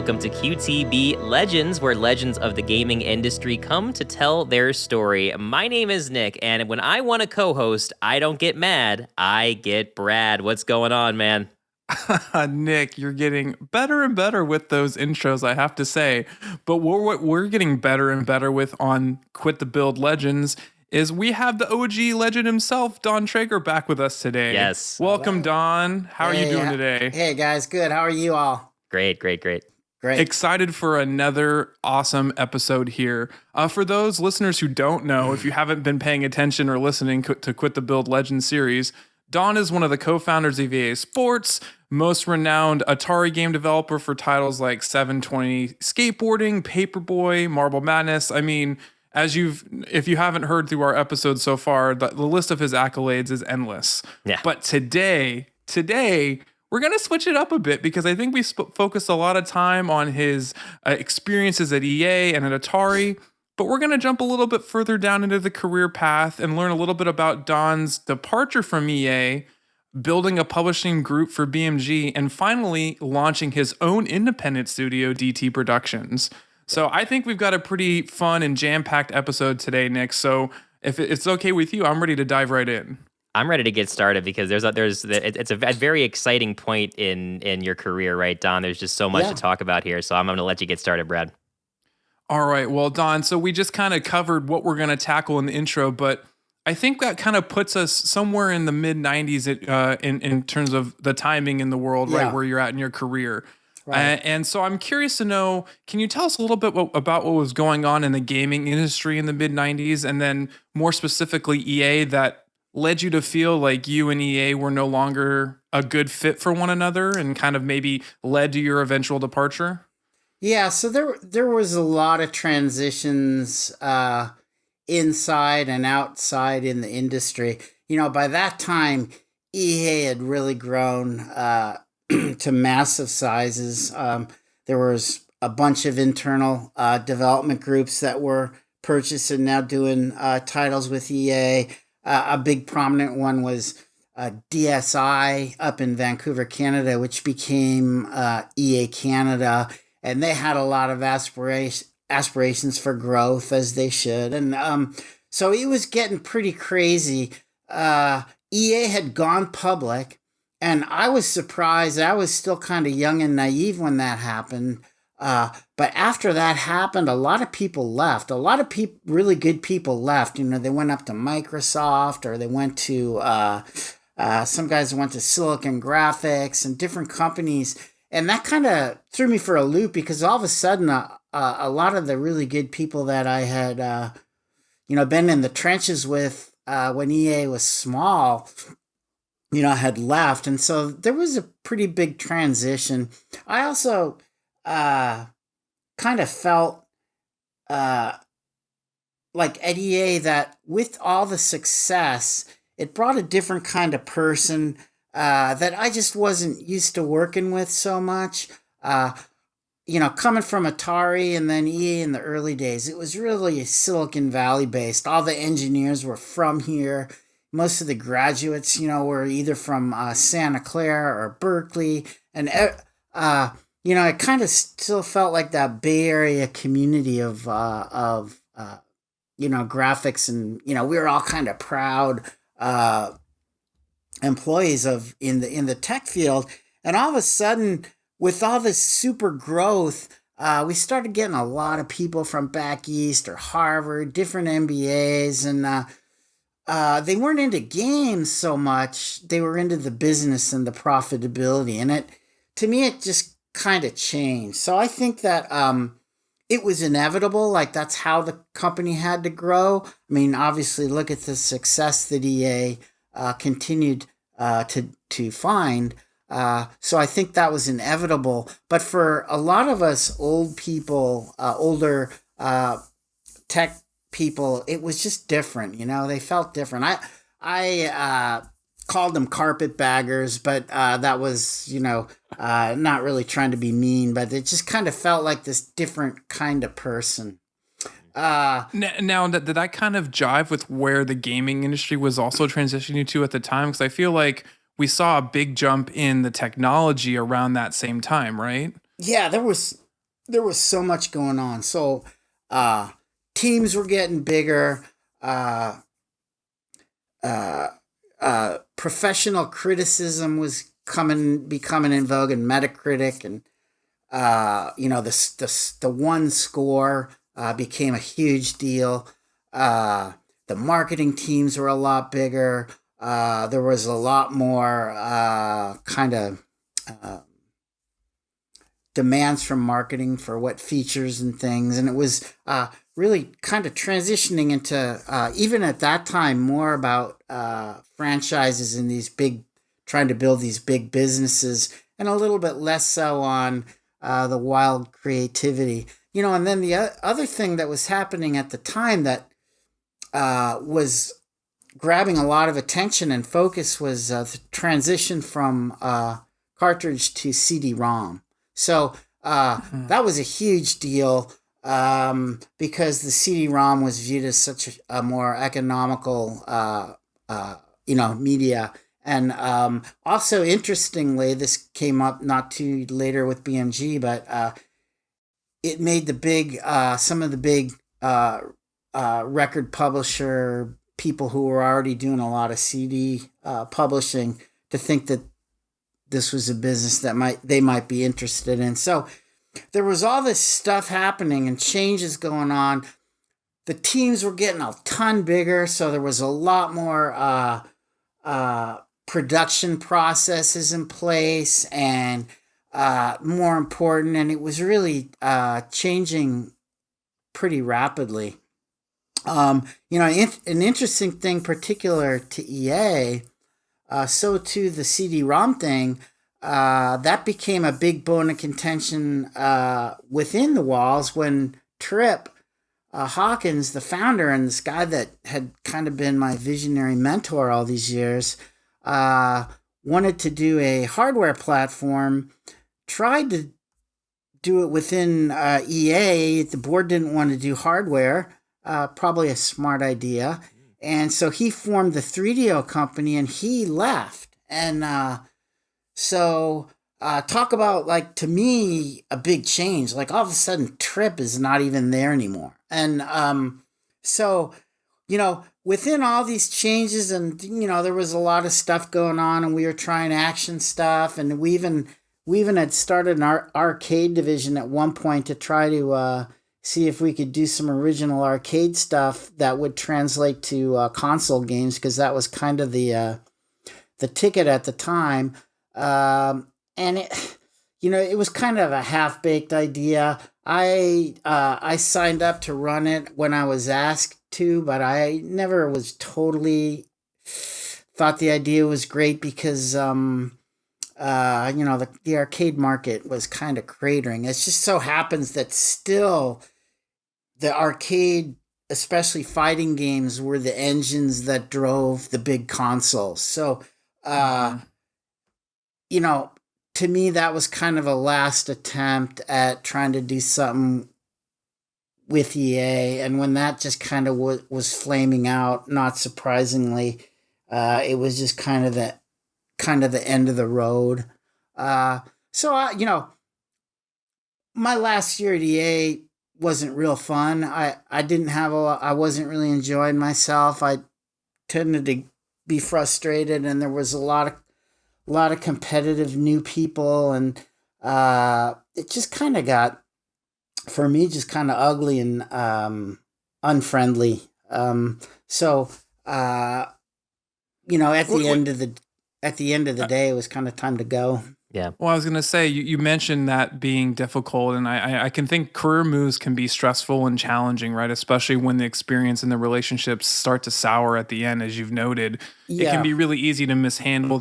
welcome to QTB Legends, where legends of the gaming industry come to tell their story. My name is Nick, and when I want to co-host, I don't get mad, I get Brad. What's going on, man? Nick, you're getting better and better with those intros, I have to say. But what we're getting better and better with on Quit the Build Legends is we have the OG legend himself, Don Traeger, back with us today. Yes. Welcome, Don. How are you doing today? Hey, guys. Good. How are you all? Great. Excited for another awesome episode here. For those listeners who don't know, if you haven't been paying attention or listening to Quit the Build Legends series, Don is one of the co-founders of EA Sports, most renowned Atari game developer for titles like 720 Skateboarding, Paperboy, Marble Madness. I mean, if you haven't heard through our episodes so far, the list of his accolades is endless. Yeah. But today, we're going to switch it up a bit because I think we focused a lot of time on his experiences at EA and at Atari. But we're going to jump a little bit further down into the career path and learn a little bit about Don's departure from EA, building a publishing group for BMG, and finally launching his own independent studio, DT Productions. So I think we've got a pretty fun and jam-packed episode today, Nick. So if it's okay with you, I'm ready to dive right in. I'm ready to get started because it's a very exciting point in your career, right, Don? There's just so much to talk about here. So I'm going to let you get started, Brad. All right. Well, Don, so we just kind of covered what we're going to tackle in the intro, but I think that kind of puts us somewhere in the mid-90s in terms of the timing in the world, right, where you're at in your career. Right. And so I'm curious to know, can you tell us a little bit about what was going on in the gaming industry in the mid-90s, and then more specifically EA, that led you to feel like you and EA were no longer a good fit for one another and kind of maybe led to your eventual departure? Yeah, so there was a lot of transitions inside and outside in the industry. You know, by that time, EA had really grown to massive sizes. There was a bunch of internal development groups that were purchased and now doing titles with EA. A big prominent one was DSI up in Vancouver, Canada, which became EA Canada. And they had a lot of aspirations for growth, as they should. And so it was getting pretty crazy. EA had gone public, and I was surprised. I was still kind of young and naive when that happened. But after that happened, a lot of people left. A lot of really good people left. You know, they went up to Microsoft, or they went to, some guys went to Silicon Graphics and different companies. And that kind of threw me for a loop because all of a sudden, a lot of the really good people that I had, been in the trenches with when EA was small, had left. And so there was a pretty big transition. I also kind of felt like at EA that with all the success, it brought a different kind of person that I just wasn't used to working with so much. Coming from Atari and then EA in the early days, it was really Silicon Valley based. All the engineers were from here. Most of the graduates, were either from Santa Clara or Berkeley. And, it kind of still felt like that Bay Area community of graphics. And, we were all kind of proud employees in the tech field. And all of a sudden, with all this super growth, we started getting a lot of people from back east or Harvard, different MBAs, and they weren't into games so much. They were into the business and the profitability. And to me, it just kind of changed. So I think that it was inevitable. Like, that's how the company had to grow. I mean, obviously, look at the success that EA continued to find. So I think that was inevitable. But for a lot of us old people, older tech people, it was just different. They felt different. I called them carpetbaggers, but that was, not really trying to be mean, but it just kind of felt like this different kind of person. Now, did that kind of jive with where the gaming industry was also transitioning to at the time? Because I feel like we saw a big jump in the technology around that same time, right? Yeah, there was there was so much going on. So teams were getting bigger. Professional criticism was becoming in vogue, and Metacritic, and the one score became a huge deal. The marketing teams were a lot bigger. There was a lot more demands from marketing for what features and things, and it was really kind of transitioning into even at that time more about franchises and trying to build these big businesses, and a little bit less so on the wild creativity. And then the other thing that was happening at the time that was grabbing a lot of attention and focus was the transition from cartridge to CD-ROM. So that was a huge deal because the CD-ROM was viewed as such a more economical, media. And also, interestingly, this came up not too later with BMG, but it made some of the big record publisher people who were already doing a lot of CD publishing to think that this was a business that they might be interested in. So there was all this stuff happening and changes going on. The teams were getting a ton bigger, so there was a lot more production processes in place, and more important, and it was really changing pretty rapidly. An interesting thing particular to EA, so too the CD-ROM thing, that became a big bone of contention within the walls when Trip Hawkins, the founder and this guy that had kind of been my visionary mentor all these years, wanted to do a hardware platform, tried to do it within EA. The board didn't want to do hardware, probably a smart idea. And so he formed the 3DO company and he left. And talk about, like, to me, a big change. Like, all of a sudden, Trip is not even there anymore. And within all these changes, and, there was a lot of stuff going on, and we were trying action stuff, and we even had started an arcade division at one point to try to see if we could do some original arcade stuff that would translate to console games, because that was kind of the ticket at the time. And it was kind of a half-baked idea. I signed up to run it when I was asked to, but I never was totally thought the idea was great because the arcade market was kind of cratering. It just so happens that still the arcade, especially fighting games, were the engines that drove the big consoles. So, to me, that was kind of a last attempt at trying to do something with EA. And when that just kind of was flaming out, not surprisingly, it was just kind of the end of the road. My last year at EA wasn't real fun. I wasn't really enjoying myself. I tended to be frustrated, and there was a lot of competitive new people, and it just kind of got, for me, just kind of ugly and unfriendly. At the end of the day, it was kind of time to go. Yeah. Well, I was going to say, you mentioned that being difficult, and I can think career moves can be stressful and challenging, right? Especially when the experience and the relationships start to sour at the end, as you've noted. Yeah. It can be really easy to mishandle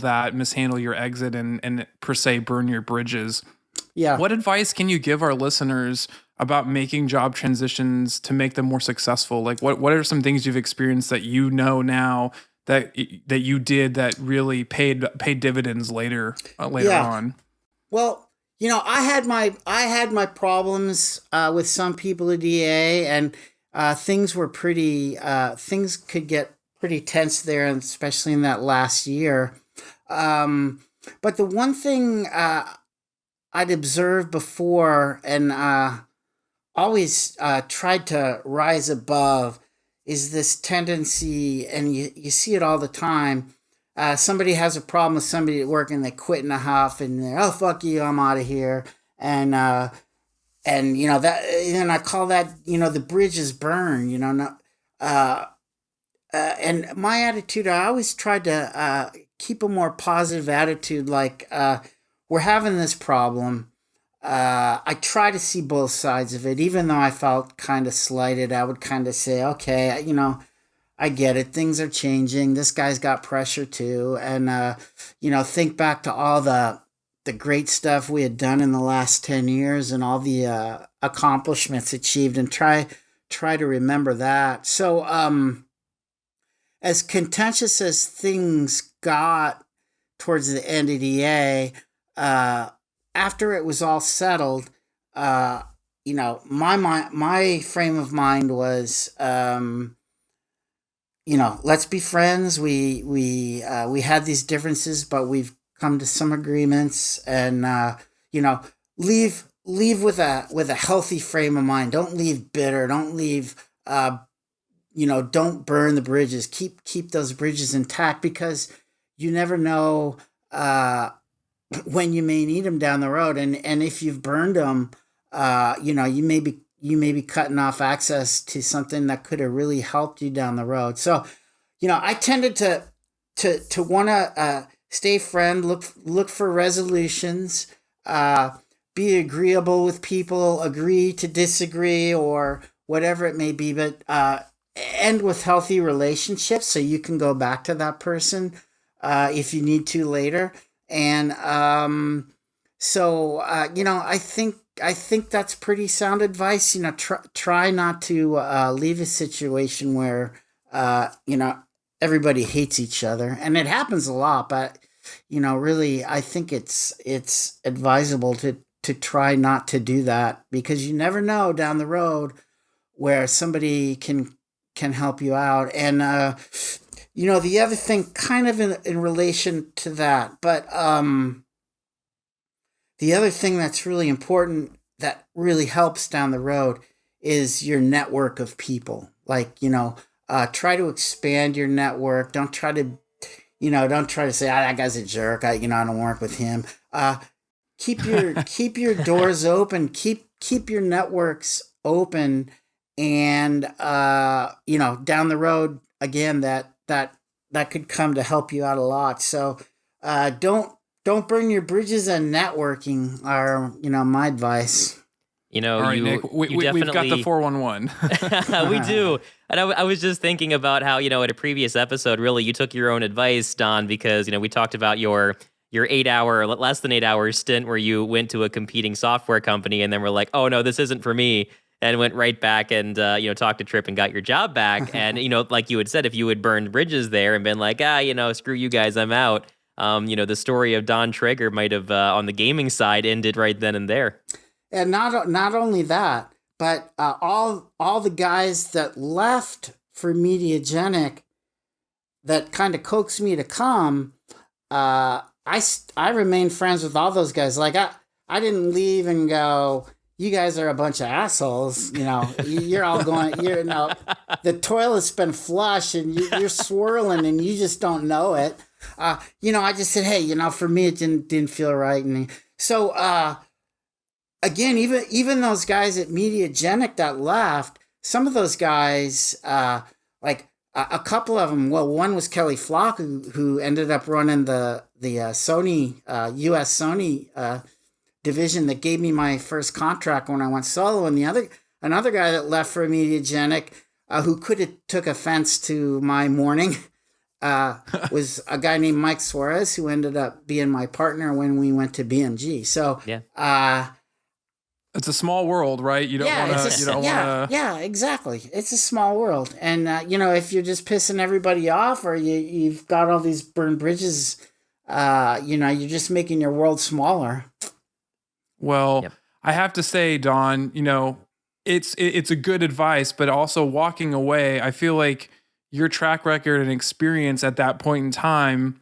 your exit, and per se burn your bridges. Yeah. What advice can you give our listeners about making job transitions to make them more successful? Like, what are some things you've experienced that you know now that you did that really paid dividends later on? Well, I had my problems with some people at EA, and things could get pretty tense there, and especially in that last year. But the one thing I'd observed before and always tried to rise above is this tendency, and you see it all the time. Somebody has a problem with somebody at work and they quit in a huff and they're, oh, fuck you, I'm out of here. And that, and I call that, the bridges burn, not, and my attitude, I always tried to keep a more positive attitude. Like, we're having this problem. I try to see both sides of it, even though I felt kind of slighted. I would kind of say, okay, I get it. Things are changing. This guy's got pressure too. And, think back to all the great stuff we had done in the last 10 years and all the accomplishments achieved, and try to remember that. So, as contentious as things got towards the end of EA, after it was all settled, my frame of mind was, let's be friends. We had these differences, but we've come to some agreements, and leave with a healthy frame of mind. Don't leave bitter. Don't leave. Don't burn the bridges. Keep those bridges intact, because you never know when you may need them down the road. And if you've burned them, you may be cutting off access to something that could have really helped you down the road. So, I tended to want to stay friend, look for resolutions, be agreeable with people, agree to disagree, or whatever it may be, but end with healthy relationships so you can go back to that person if you need to later. And I think that's pretty sound advice. Try not to leave a situation where everybody hates each other, and it happens a lot. But really, I think it's advisable to try not to do that, because you never know down the road where somebody can help you out. And the other thing, kind of in relation to that, but the other thing that's really important that really helps down the road is your network of people. Like, try to expand your network. Don't try to say, that guy's a jerk. I don't work with him. Keep your doors open. Keep your networks open, and down the road again, that could come to help you out a lot. So don't burn your bridges on networking, are my advice. All right, Nick, we've got the 411. We do. And I was just thinking about how, at a previous episode, really, you took your own advice, Don, because, we talked about your 8-hour, less than 8 hour stint where you went to a competing software company and then were like, oh, no, this isn't for me. And went right back and, talked to Tripp and got your job back. And, like you had said, if you had burned bridges there and been like, screw you guys, I'm out. The story of Don Traeger might have, on the gaming side, ended right then and there. And not only that, but all the guys that left for Mediagenic that kind of coaxed me to come, I remained friends with all those guys. Like, I didn't leave and go, you guys are a bunch of assholes. You're all going, the toilet's been flushed and you're swirling and you just don't know it. I just said, hey, for me, it didn't feel right. And so, again, even those guys at Mediagenic that left, some of those guys, like a couple of them, well, one was Kelly Flock, who ended up running the Sony, US Sony division that gave me my first contract when I went solo. And another guy that left for Mediagenic, who could have took offense to my mourning, was a guy named Mike Suarez, who ended up being my partner when we went to BMG. So, yeah. It's a small world, right? You don't want to. Yeah, exactly. It's a small world, and if you're just pissing everybody off, or you've got all these burned bridges, you're just making your world smaller. Well, yep. I have to say, Don, it's a good advice, but also walking away, I feel like your track record and experience at that point in time,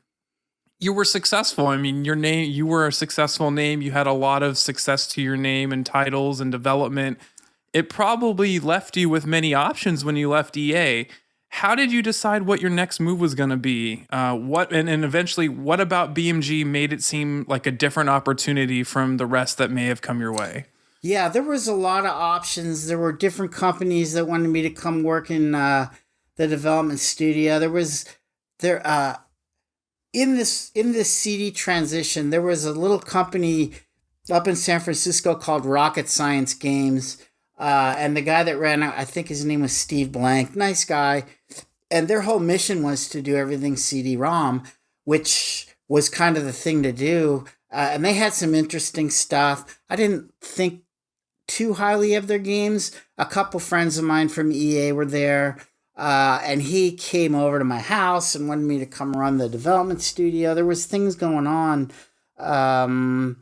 you were successful. I mean, you were a successful name. You had a lot of success to your name and titles and development. It probably left you with many options when you left EA. How did you decide what your next move was going to be? And eventually, what about BMG made it seem like a different opportunity from the rest that may have come your way? Yeah, there was a lot of options. There were different companies that wanted me to come work in the development studio. In this CD transition, there was a little company up in San Francisco called Rocket Science Games, and the guy that ran it, I think his name was Steve Blank, nice guy, and their whole mission was to do everything CD-ROM, which was kind of the thing to do, and they had some interesting stuff. I didn't think too highly of their games. A couple friends of mine from EA were there. And he came over to my house and wanted me to come run the development studio. There was things going on. Ralston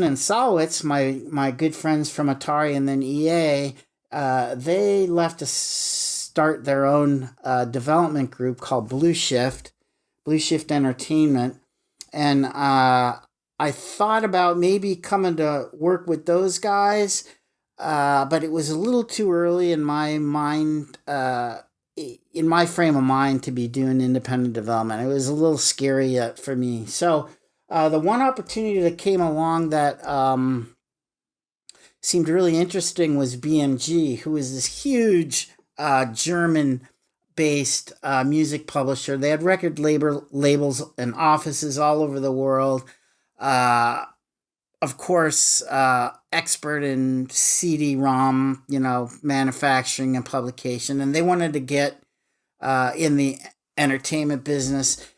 and Solowitz, my good friends from Atari and then EA, they left to start their own development group called Blue Shift Entertainment. And I thought about maybe coming to work with those guys, but it was a little too early in my mind, in my frame of mind, to be doing independent development. It was a little scary for me. So the one opportunity that came along that seemed really interesting was BMG, who is this huge German-based music publisher. They had record labels and offices all over the world. Of course, expert in CD-ROM, manufacturing and publication, and they wanted to get in the entertainment business,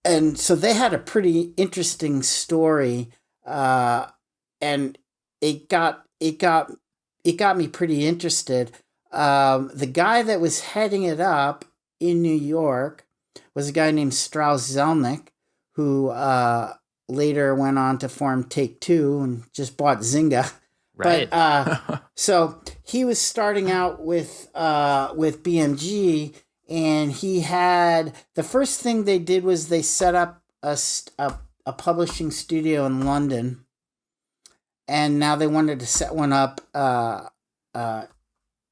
and so they had a pretty interesting story, and it got me pretty interested. The guy that was heading it up in New York was a guy named Strauss Zelnick, who later went on to form TakeTwo and just bought Zynga. Right. But so he was starting out with BMG, and he had the first thing they did was they set up a publishing studio in London, and now they wanted to set one up.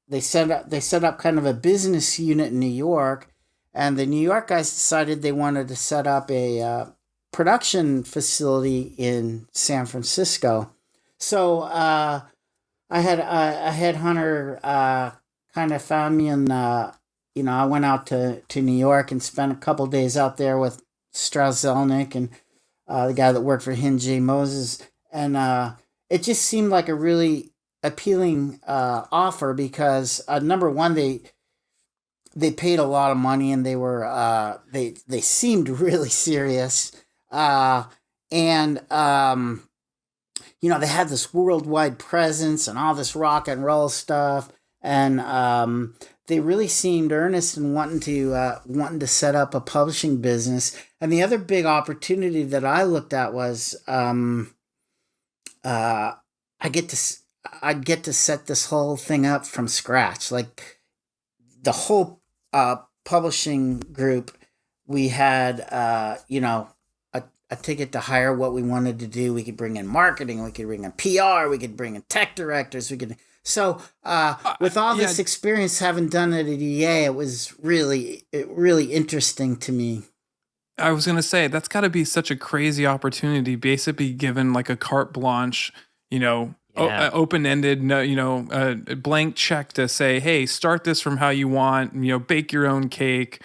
They set up kind of a business unit in New York, and the New York guys decided they wanted to set up a production facility in San Francisco. So I had a headhunter kind of found me, and I went out to New York and spent a couple days out there with Strauss Zelnick and the guy that worked for him, Jay Moses, and it just seemed like a really appealing offer because number one, they paid a lot of money, and they were they seemed really serious. They had this worldwide presence and all this rock and roll stuff, and they really seemed earnest in wanting to set up a publishing business. And the other big opportunity that I looked at was I'd get to set this whole thing up from scratch, like the whole publishing group. We had a ticket to hire what we wanted to do. We could bring in marketing, we could bring in PR, we could bring in tech directors, with all this experience having done it at EA, it was really interesting to me. I was going to say, that's got to be such a crazy opportunity, basically given like a carte blanche, open-ended, a blank check to say, hey, start this from how you want, bake your own cake,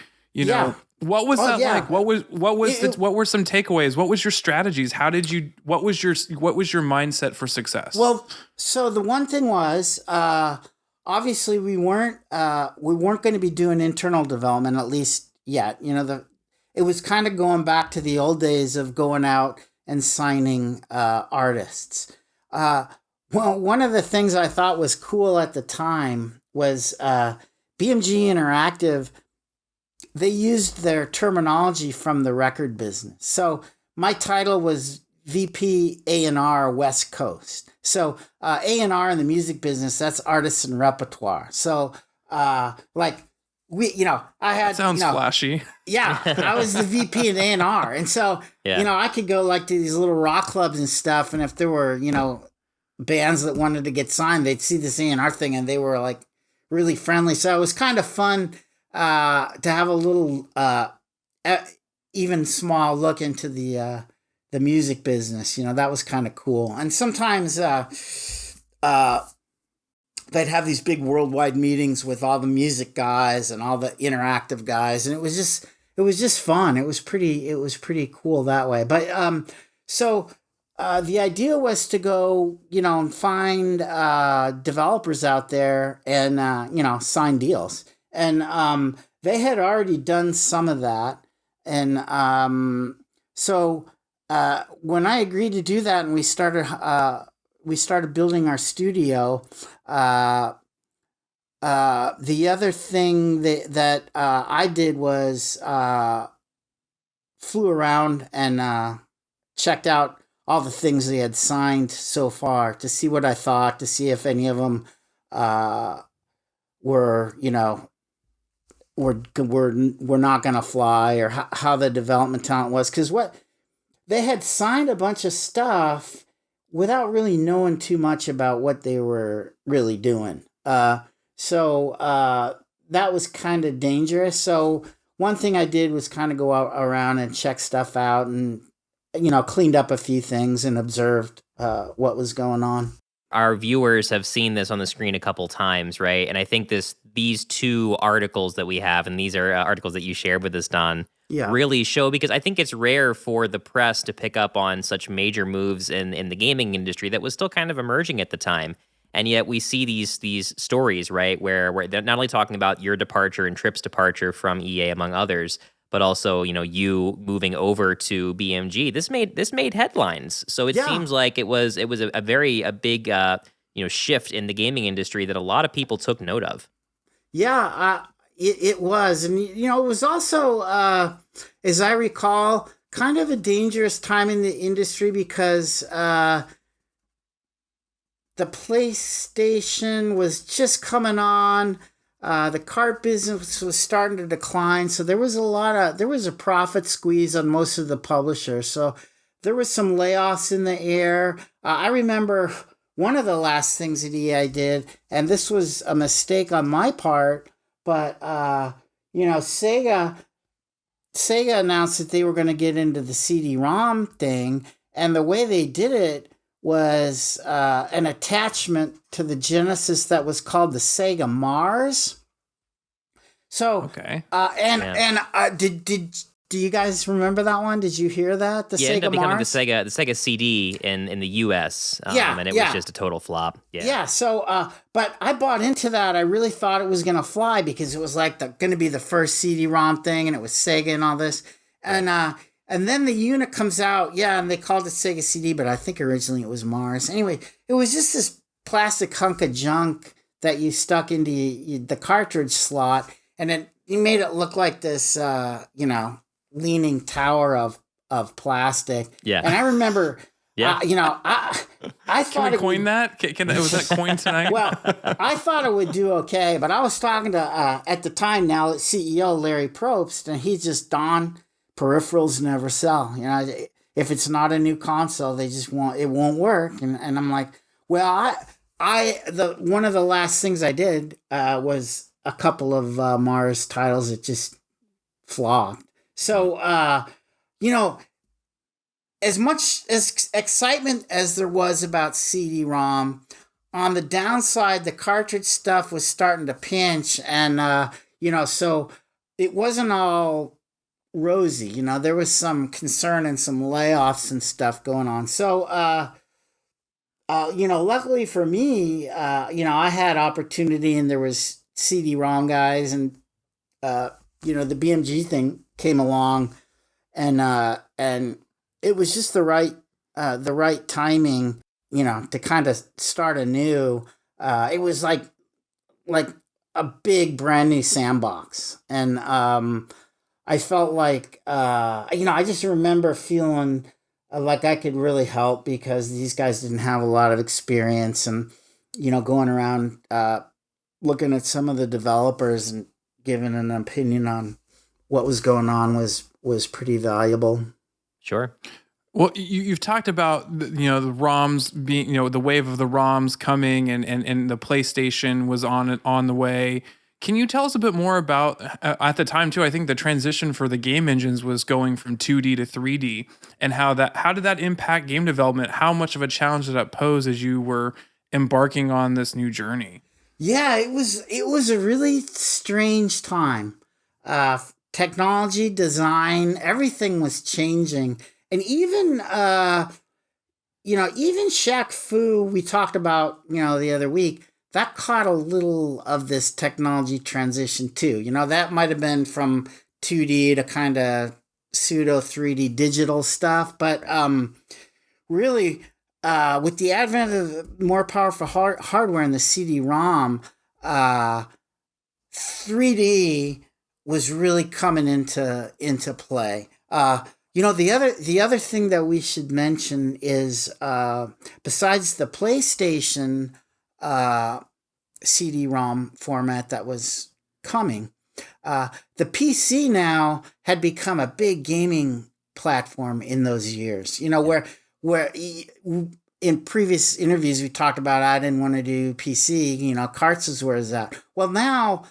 What was that like? What were some takeaways? What was your strategies? What was your mindset for success? Well, so the one thing was, obviously we weren't going to be doing internal development, at least yet. It was kind of going back to the old days of going out and signing artists. Well, one of the things I thought was cool at the time was BMG Interactive. They used their terminology from the record business. So my title was VP A&R West Coast. So A&R in the music business, that's artists and repertoire. So I had, Sounds flashy. Yeah, I was the VP in A&R. And so, I could go like to these little rock clubs and stuff. And if there were, bands that wanted to get signed, they'd see this A&R thing and they were like really friendly. So it was kind of fun to have a little, even small look into the music business. That was kind of cool. And sometimes they'd have these big worldwide meetings with all the music guys and all the interactive guys, and it was just fun. It was pretty cool that way. But so the idea was to go, and find developers out there and sign deals. And they had already done some of that, and so when I agreed to do that, and we started building our studio. The other thing that I did was flew around and checked out all the things they had signed so far to see what I thought, to see if any of them were not going to fly, or how the development talent was. Because they had signed a bunch of stuff without really knowing too much about what they were really doing. So that was kind of dangerous. So one thing I did was kind of go around and check stuff out and, cleaned up a few things and observed what was going on. Our viewers have seen this on the screen a couple times, right? And I think these two articles that we have, and these are articles that you shared with us, Don, really show, because I think it's rare for the press to pick up on such major moves in the gaming industry that was still kind of emerging at the time. And yet we see these stories, right, where they're not only talking about your departure and Tripp's departure from EA, among others, but also, you moving over to BMG. This made headlines. So it seems like it was a big shift in the gaming industry that a lot of people took note of. Yeah, it was. And, it was also, as I recall, kind of a dangerous time in the industry because the PlayStation was just coming on. The cart business was starting to decline. So there was a profit squeeze on most of the publishers. So there was some layoffs in the air. I remember one of the last things that EA did, and this was a mistake on my part, but Sega announced that they were going to get into the CD-ROM thing, and the way they did it was an attachment to the Genesis that was called the Sega Mars. So, okay. Do you guys remember that one? Did you hear that? The Sega ended up becoming Mars? the Sega CD in the US. And it was just a total flop. Yeah. So, but I bought into that. I really thought it was going to fly because it was like going to be the first CD-ROM thing, and it was Sega and all this. And then the unit comes out, and they called it Sega CD, but I think originally it was Mars. Anyway, it was just this plastic hunk of junk that you stuck into the cartridge slot, and it made it look like this, leaning tower of plastic. Yeah. And I remember, I thought can we coin that? Was that coined tonight? Well, I thought it would do okay, but I was talking to, at the time now, CEO Larry Probst, and he's just, Don, peripherals never sell. If it's not a new console, it won't work. And I'm like, well, one of the last things I did was a couple of Mars titles that just flopped. So, as much as excitement as there was about CD-ROM, on the downside, the cartridge stuff was starting to pinch, and so it wasn't all rosy. There was some concern and some layoffs and stuff going on. So, luckily for me, I had opportunity, and there was CD-ROM guys, and the BMG thing came along, and it was just the right timing, to kind of start anew. It was like a big brand new sandbox, and I felt like I just remember feeling like I could really help because these guys didn't have a lot of experience, and going around looking at some of the developers and giving an opinion on what was going on was pretty valuable. Sure. Well, you've talked about the ROMs being, the wave of the ROMs coming, and the PlayStation was on the way. Can you tell us a bit more about at the time too? I think the transition for the game engines was going from 2D to 3D, and how did that impact game development? How much of a challenge did that pose as you were embarking on this new journey? Yeah, it was a really strange time. Technology, design, everything was changing. And even, even Shaq Fu, we talked about, the other week, that caught a little of this technology transition too. That might have been from 2D to kind of pseudo 3D digital stuff. But really, with the advent of more powerful hardware and the CD-ROM, 3D was really coming into play. The other thing that we should mention is besides the PlayStation CD-ROM format that was coming, the PC now had become a big gaming platform in those years. Where in previous interviews we talked about I didn't want to do PC. Carts is where it's at. Well, now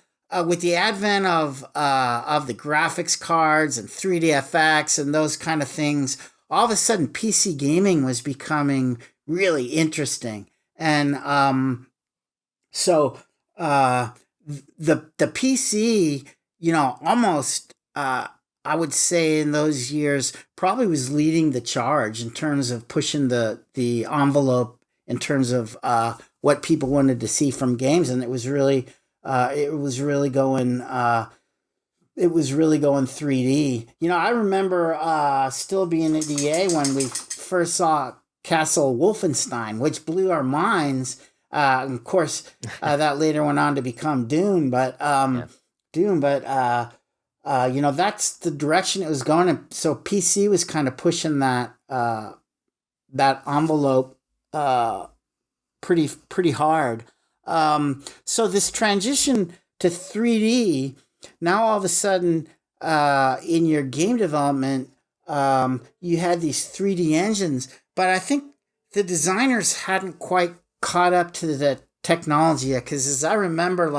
with the advent of the graphics cards and 3DFX and those kind of things, all of a sudden PC gaming was becoming really interesting. And so the PC, almost I would say in those years probably was leading the charge in terms of pushing the envelope in terms of what people wanted to see from games, and it was really going 3D. I remember still being at EA when we first saw Castle Wolfenstein, which blew our minds. Of course, that later went on to become Dune, but that's the direction it was going. And so PC was kind of pushing that envelope pretty hard. So this transition to 3D, now all of a sudden in your game development, you had these 3D engines, but I think the designers hadn't quite caught up to the technology yet. Because as I remember,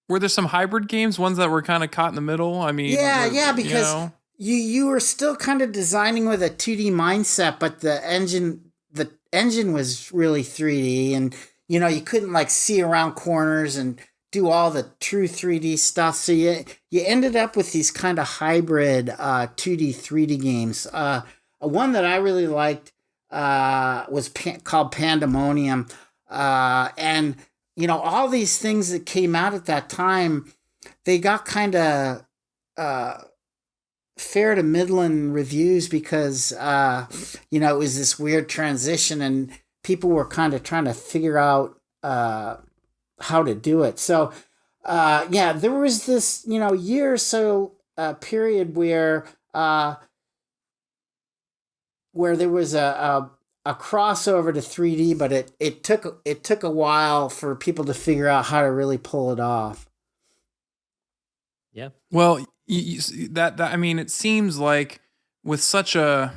were there some hybrid games, ones that were kind of caught in the middle? I mean, because you were still kind of designing with a 2D mindset, but the engine was really 3D, and you couldn't see around corners and do all the true 3D stuff. So you ended up with these kind of hybrid 2D 3D games. One that I really liked was called Pandemonium, and all these things that came out at that time, they got kind of fair to middling reviews because it was this weird transition and people were kind of trying to figure out how to do it. So there was this year or so period where there was a crossover to 3D, but it took a while for people to figure out how to really pull it off. Yeah. Well, I mean, it seems like with such a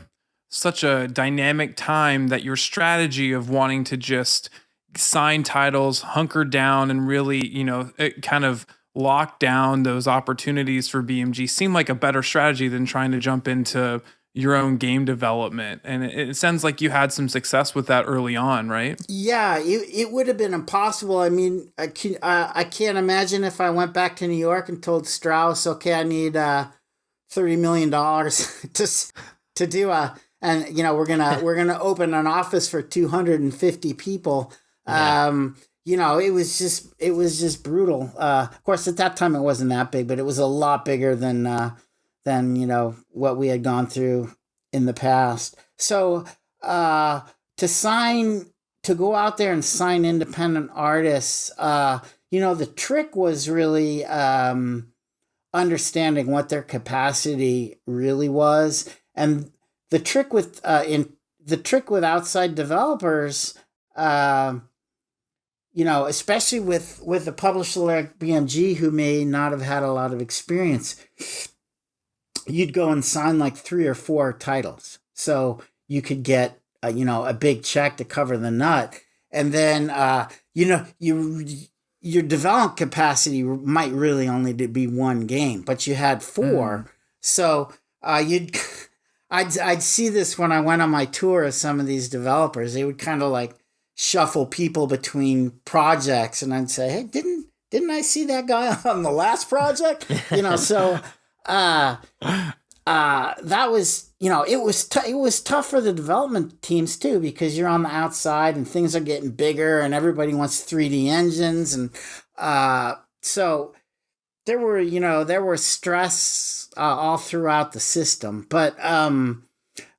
dynamic time that your strategy of wanting to just sign titles, hunker down, and really, kind of lock down those opportunities for BMG seemed like a better strategy than trying to jump into your own game development. And it sounds like you had some success with that early on, right? Yeah, it would have been impossible. I mean, I can't imagine if I went back to New York and told Strauss, okay, I need $30 million to do and we're gonna open an office for 250 people. Yeah. It was just brutal. Of course, at that time it wasn't that big, but it was a lot bigger than what we had gone through in the past. So to go out there and sign independent artists, the trick was really understanding what their capacity really was, and the trick with outside developers, especially with a publisher like BMG who may not have had a lot of experience, you'd go and sign like 3 or 4 titles. So you could get, a big check to cover the nut. And then, your development capacity might really only be 1 game, but you had 4. So I'd see this when I went on my tour of some of these developers. They would kind of like shuffle people between projects, and I'd say, "Hey, didn't I see that guy on the last project?" So that was, it was tough for the development teams too, because you're on the outside and things are getting bigger and everybody wants 3D engines, and so there were stress all throughout the system. But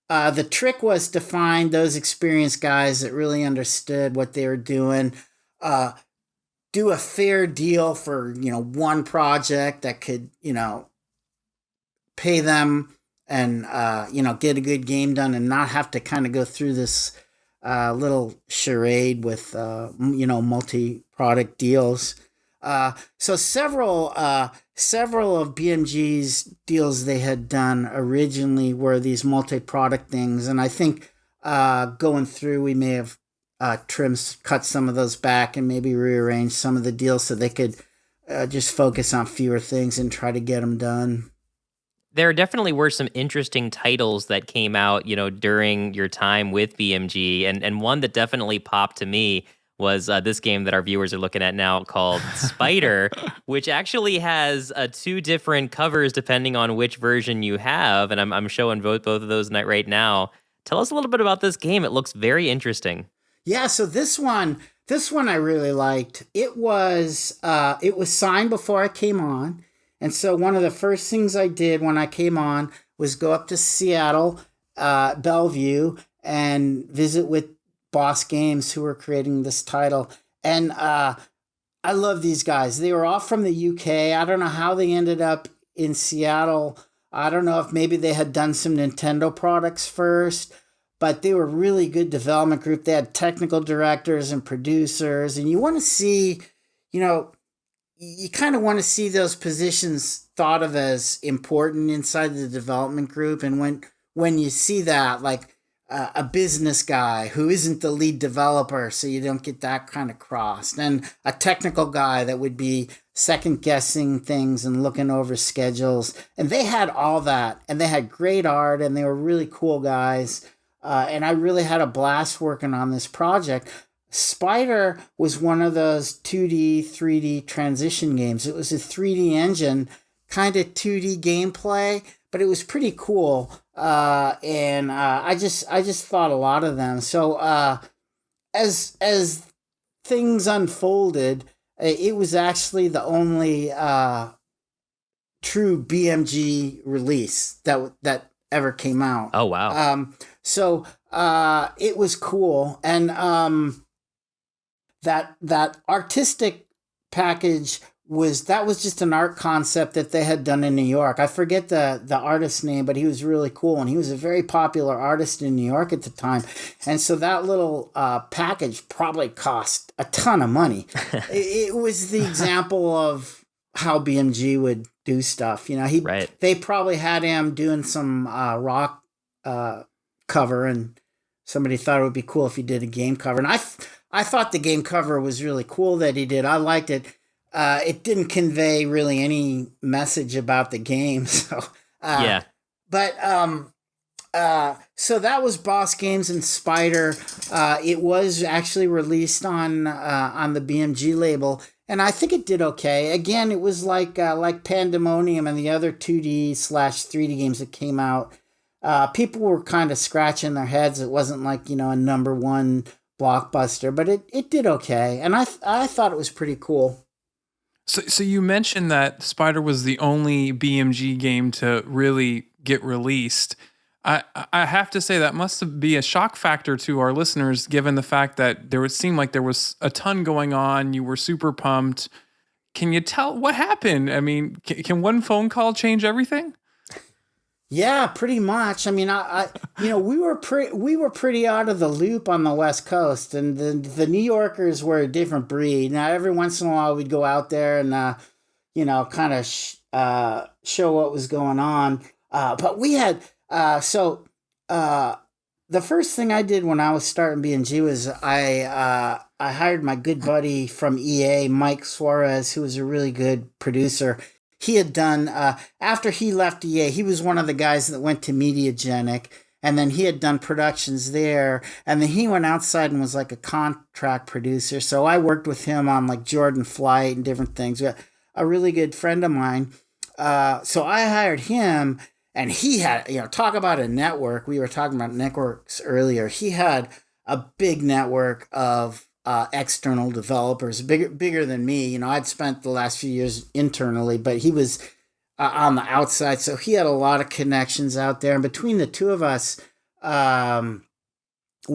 the trick was to find those experienced guys that really understood what they were doing. Do a fair deal for, one project that could, pay them and, get a good game done and not have to kind of go through this little charade with, multi-product deals. So several of BMG's deals they had done originally were these multi-product things. And I think going through, we may have cut some of those back and maybe rearrange some of the deals so they could just focus on fewer things and try to get them done. There definitely were some interesting titles that came out, during your time with BMG. And one that definitely popped to me was this game that our viewers are looking at now called Spider, which actually has 2 different covers depending on which version you have. And I'm showing both of those right now. Tell us a little bit about this game. It looks very interesting. Yeah, so this one I really liked. It was signed before I came on. And so one of the first things I did when I came on was go up to Seattle, Bellevue, and visit with Boss Games, who were creating this title. And I love these guys. They were all from the UK. I don't know how they ended up in Seattle. I don't know if maybe they had done some Nintendo products first, but they were really good development group. They had technical directors and producers, and you want to see, you kind of want to see those positions thought of as important inside the development group. And when you see that, like a business guy who isn't the lead developer, so you don't get that kind of crossed, and a technical guy that would be second guessing things and looking over schedules. And they had all that, and they had great art, and they were really cool guys. And I really had a blast working on this project. Spider was one of those 2D, 3D transition games. It was a 3D engine, kind of 2D gameplay, but it was pretty cool. And I just thought a lot of them. So as things unfolded, it was actually the only true BMG release that ever came out. Oh wow! So it was cool, and that artistic package was just an art concept that they had done in New York. I forget the artist's name, but he was really cool, and he was a very popular artist in New York at the time. And so that little package probably cost a ton of money. It was the example of how BMG would do stuff. They probably had him doing some rock cover, and somebody thought it would be cool if he did a game cover. And I thought the game cover was really cool that he did. I liked it. It didn't convey really any message about the game. So yeah. But so that was Boss Games and Spider. It was actually released on the BMG label, and I think it did okay. Again, it was like Pandemonium and the other 2D/3D games that came out. People were kind of scratching their heads. It wasn't like, a #1 blockbuster, but it did okay, and I thought it was pretty cool. So you mentioned that Spider was the only BMG game to really get released. I have to say that must be a shock factor to our listeners, given the fact that there seemed like there was a ton going on. You were super pumped. Can you tell what happened? I mean, can one phone call change everything? Yeah, pretty much. I mean, we were pretty out of the loop on the West Coast, and the New Yorkers were a different breed. Now, every once in a while, we'd go out there and kind of show what was going on. But we had the first thing I did when I was starting BMG was I hired my good buddy from EA, Mike Suarez, who was a really good producer. He had done after he left EA, he was one of the guys that went to Mediagenic, and then he had done productions there, and then he went outside and was like a contract producer. So I worked with him on like Jordan Flight and different things. A really good friend of mine. So I hired him, and he had, talk about a network. We were talking about networks earlier. He had a big network of external developers, bigger than me. I'd spent the last few years internally, but he was on the outside, so he had a lot of connections out there. And between the two of us, we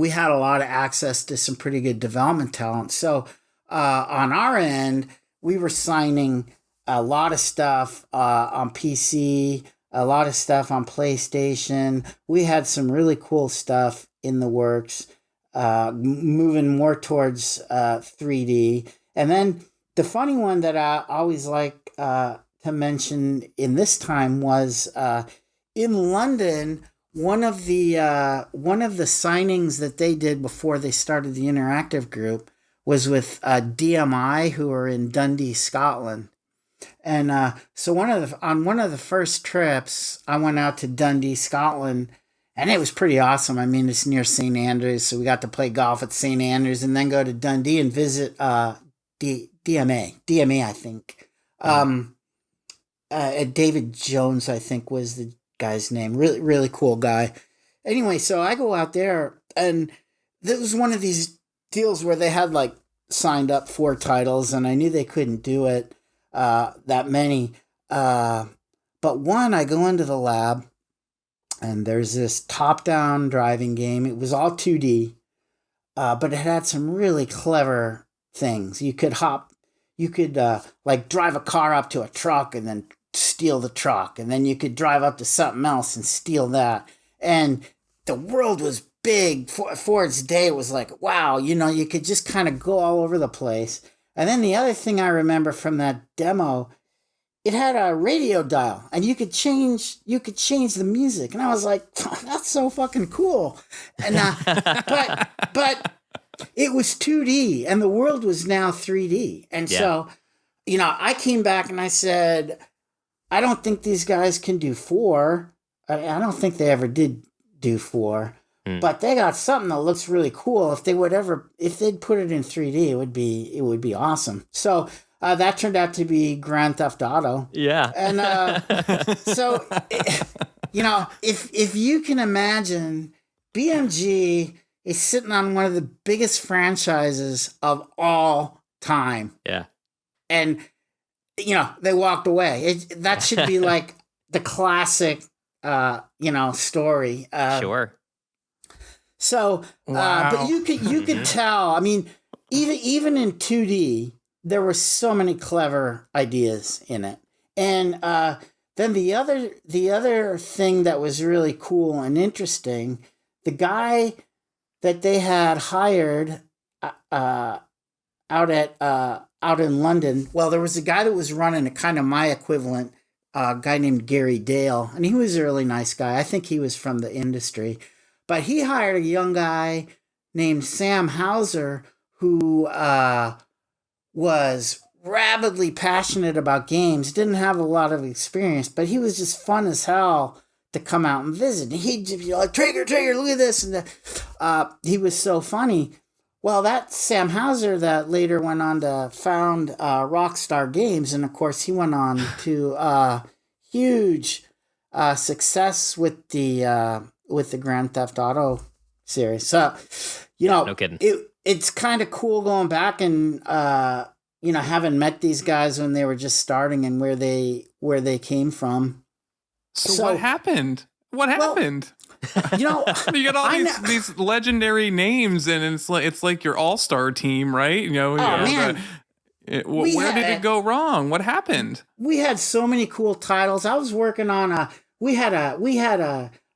had a lot of access to some pretty good development talent. So on our end, we were signing a lot of stuff on PC, a lot of stuff on PlayStation. We had some really cool stuff in the works. Moving more towards 3D. And then the funny one that I always like to mention in this time was in London. One of the signings that they did before they started the interactive group was with DMI, who are in Dundee, Scotland. And so on one of the first trips, I went out to Dundee, Scotland. And it was pretty awesome. I mean, it's near St. Andrews, so we got to play golf at St. Andrews and then go to Dundee and visit DMA, I think. David Jones, I think, was the guy's name. Really, really cool guy. Anyway, so I go out there, and this was one of these deals where they had, like, signed up 4 titles, and I knew they couldn't do it that many. But one, I go into the lab, and there's this top-down driving game. It was all 2D, but it had some really clever things. You could like drive a car up to a truck and then steal the truck, and then you could drive up to something else and steal that. And the world was big for its day. It was like, wow, you could just kind of go all over the place. And then the other thing I remember from that demo, it had a radio dial, and you could change the music, and I was like, "That's so fucking cool!" And but it was 2D, and the world was now 3D, and so I came back and I said, "I don't think these guys can do 4. I don't think they ever did do 4, but they got something that looks really cool. If they'd put it in 3D, it would be awesome." So. That turned out to be Grand Theft Auto. Yeah. And so, if you can imagine, BMG is sitting on one of the biggest franchises of all time. Yeah. And, they walked away. That should be like the classic, story. Sure. So, wow. But you could tell, I mean, even in 2D, there were so many clever ideas in it. And then the other thing that was really cool and interesting, the guy that they had hired out in London, well, there was a guy that was running a kind of my equivalent, a guy named Gary Dale, and he was a really nice guy. I think he was from the industry. But he hired a young guy named Sam Hauser who was rabidly passionate about games, didn't have a lot of experience, but he was just fun as hell to come out and visit. And he'd just be like, Traeger, look at this. And he was so funny. Well, that Sam Hauser that later went on to found Rockstar Games, and of course he went on to huge success with the Grand Theft Auto series. So, no kidding. It's kind of cool going back and having met these guys when they were just starting and where they came from. So what happened? What happened? You got all these legendary names, and it's like your all-star team, right? Man. Where did it go wrong? What happened? We had so many cool titles. I was working on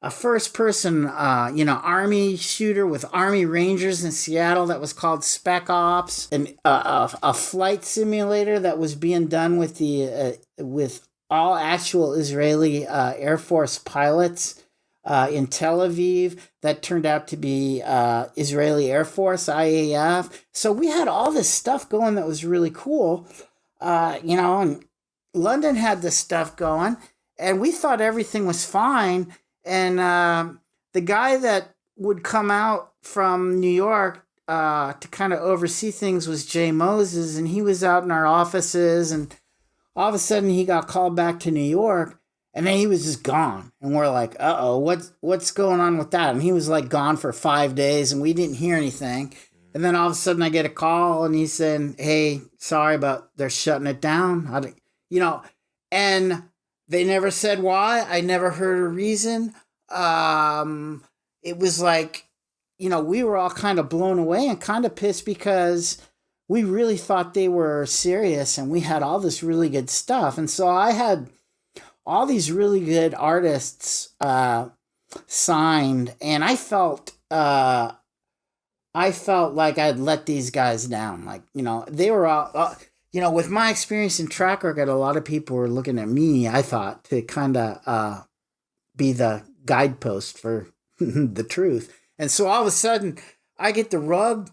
a first person army shooter with Army Rangers in Seattle that was called Spec Ops, and a flight simulator that was being done with the with all actual Israeli Air Force pilots in Tel Aviv that turned out to be Israeli Air Force, IAF. So we had all this stuff going that was really cool, and London had this stuff going, and we thought everything was fine. And the guy that would come out from New York to kind of oversee things was Jay Moses, and he was out in our offices, and all of a sudden he got called back to New York, and then he was just gone. And we're like, uh-oh, what's going on with that? And he was like gone for 5 days, and we didn't hear anything. And then all of a sudden I get a call, and he's saying, hey, sorry, but they're shutting it down. And they never said why. I never heard a reason. It was like, we were all kind of blown away and kind of pissed because we really thought they were serious and we had all this really good stuff. And so I had all these really good artists signed, and I felt like I'd let these guys down. Like, they were all, with my experience in track record, a lot of people were looking at me, I thought, to kind of be the guidepost for the truth. And so all of a sudden, I get the rug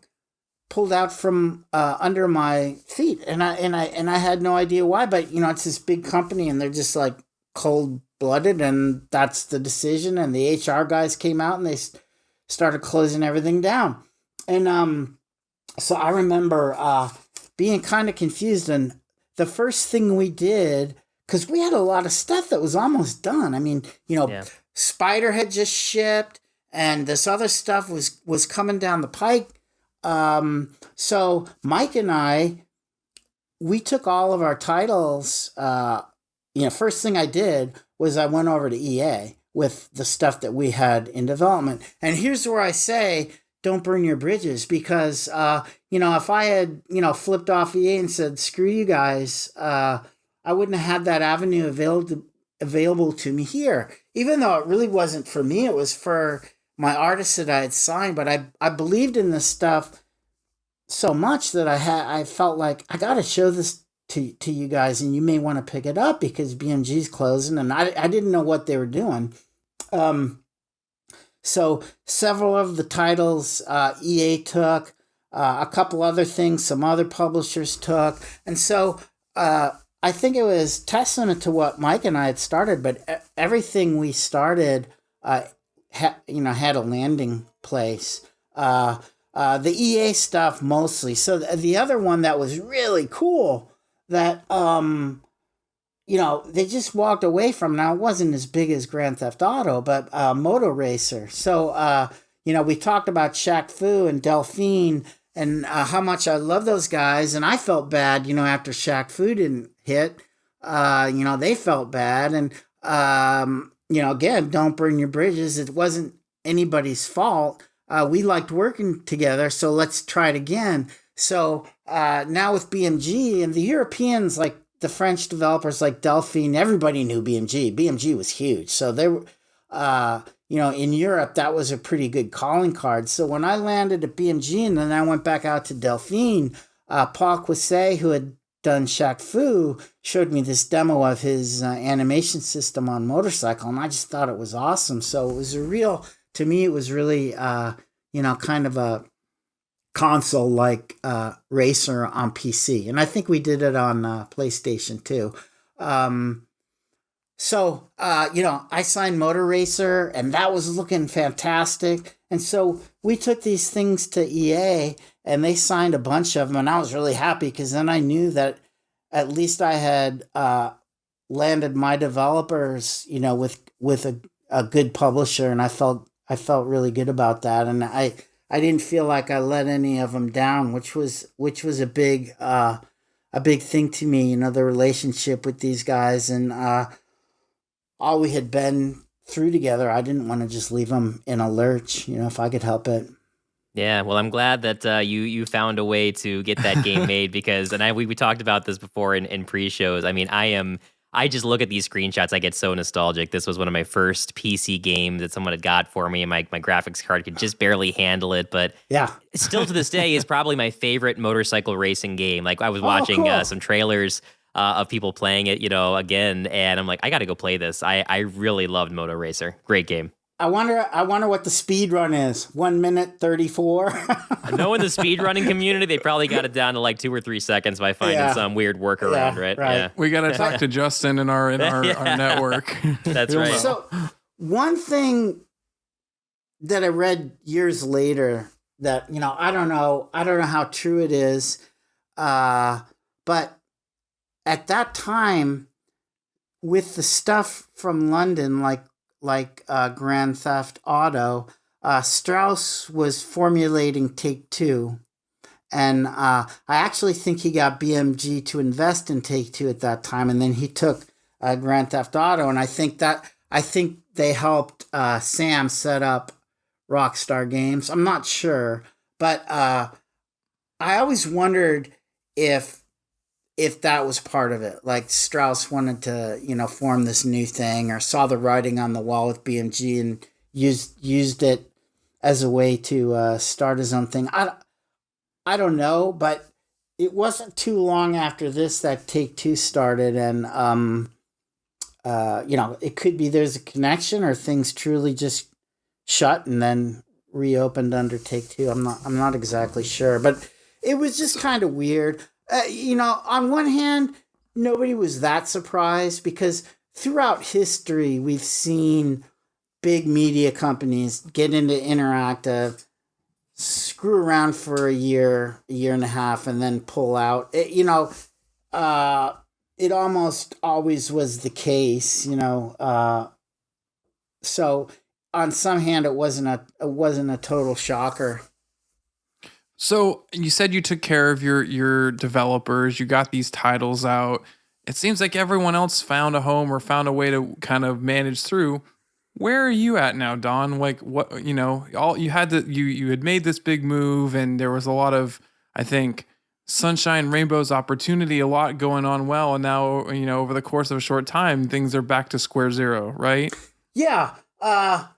pulled out from under my feet, and I had no idea why. But it's this big company, and they're just like cold-blooded, and that's the decision. And the HR guys came out, and they started closing everything down. And so I remember being kind of confused. And the first thing we did, because we had a lot of stuff that was almost done. I mean, Spider had just shipped, and this other stuff was coming down the pike. So Mike and I, we took all of our titles. First thing I did was I went over to EA with the stuff that we had in development. And here's where I say, don't burn your bridges, because, if I had, flipped off EA and said, screw you guys, I wouldn't have had that avenue available to me here, even though it really wasn't for me. It was for my artists that I had signed, but I believed in this stuff so much that I felt like I got to show this to you guys, and you may want to pick it up because BMG's closing, and I didn't know what they were doing. So several of the titles EA took, a couple other things some other publishers took, and so I think it was testament to what Mike and I had started, but everything we started had a landing place. The EA stuff mostly. So the other one that was really cool that they just walked away from. Now, it wasn't as big as Grand Theft Auto, but Motorracer. So we talked about Shaq Fu and Delphine and how much I love those guys, and I felt bad. After Shaq Fu didn't hit, they felt bad, and again, don't burn your bridges. It wasn't anybody's fault. We liked working together, so let's try it again. So now with BMG and the Europeans, like the French developers like Delphine, everybody knew BMG. BMG was huge. So they were, in Europe, that was a pretty good calling card. So when I landed at BMG and then I went back out to Delphine, Paul Quisset, who had done Shaq Fu, showed me this demo of his animation system on Motorcycle, and I just thought it was awesome. So it was to me, it was really, kind of a console-like racer on PC. And I think we did it on PlayStation too. So I signed Motorracer, and that was looking fantastic. And so we took these things to EA, and they signed a bunch of them, and I was really happy because then I knew that at least I had landed my developers, with a good publisher, and I felt really good about that, and I didn't feel like I let any of them down, which was a big thing to me. The relationship with these guys and all we had been through together. I didn't want to just leave them in a lurch, if I could help it. Yeah, well, I'm glad that you found a way to get that game made because, and we talked about this before in pre-shows. I mean, I am I just look at these screenshots. I get so nostalgic. This was one of my first PC games that someone had got for me, and my graphics card could just barely handle it. But Yeah. still to this day is probably my favorite motorcycle racing game. Like I was watching cool. some trailers of people playing it, again, and I'm like, I got to go play this. I really loved Motorracer. Great game. I wonder what the speed run is. 1 minute 34. Knowing the speedrunning community, they probably got it down to like 2 or 3 seconds by finding some weird workaround, right? Yeah. We got to talk to Justin in our network. That's right. So one thing that I read years later that, I don't know how true it is, but at that time, with the stuff from London, like Grand Theft Auto, Strauss was formulating Take-Two. And I actually think he got BMG to invest in Take-Two at that time, and then he took Grand Theft Auto, and I think they helped Sam set up Rockstar Games. I'm not sure, but I always wondered if that was part of it. Like Strauss wanted to, form this new thing, or saw the writing on the wall with BMG and used it as a way to start his own thing. I don't know, but it wasn't too long after this that Take-Two started, and it could be there's a connection, or things truly just shut and then reopened under Take-Two. I'm not exactly sure, but it was just kind of weird. On one hand, nobody was that surprised, because throughout history, we've seen big media companies get into interactive, screw around for a year and a half, and then pull out. It almost always was the case, so on some hand, it wasn't a total shocker. So you said you took care of your developers, you got these titles out. It seems like everyone else found a home or found a way to kind of manage through. Where are you at now, Don? Like what, you had made this big move, and there was a lot of, I think, sunshine, rainbows, opportunity, a lot going on well. And now, over the course of a short time, things are back to square zero, right? Yeah. But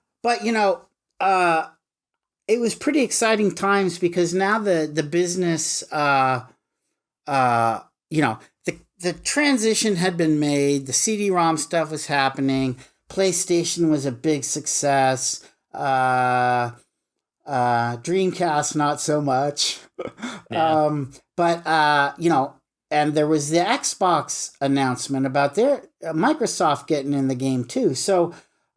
it was pretty exciting times, because now the business, the transition had been made. The CD-ROM stuff was happening. PlayStation was a big success. Dreamcast, not so much. Yeah. And there was the Xbox announcement about their Microsoft getting in the game too. So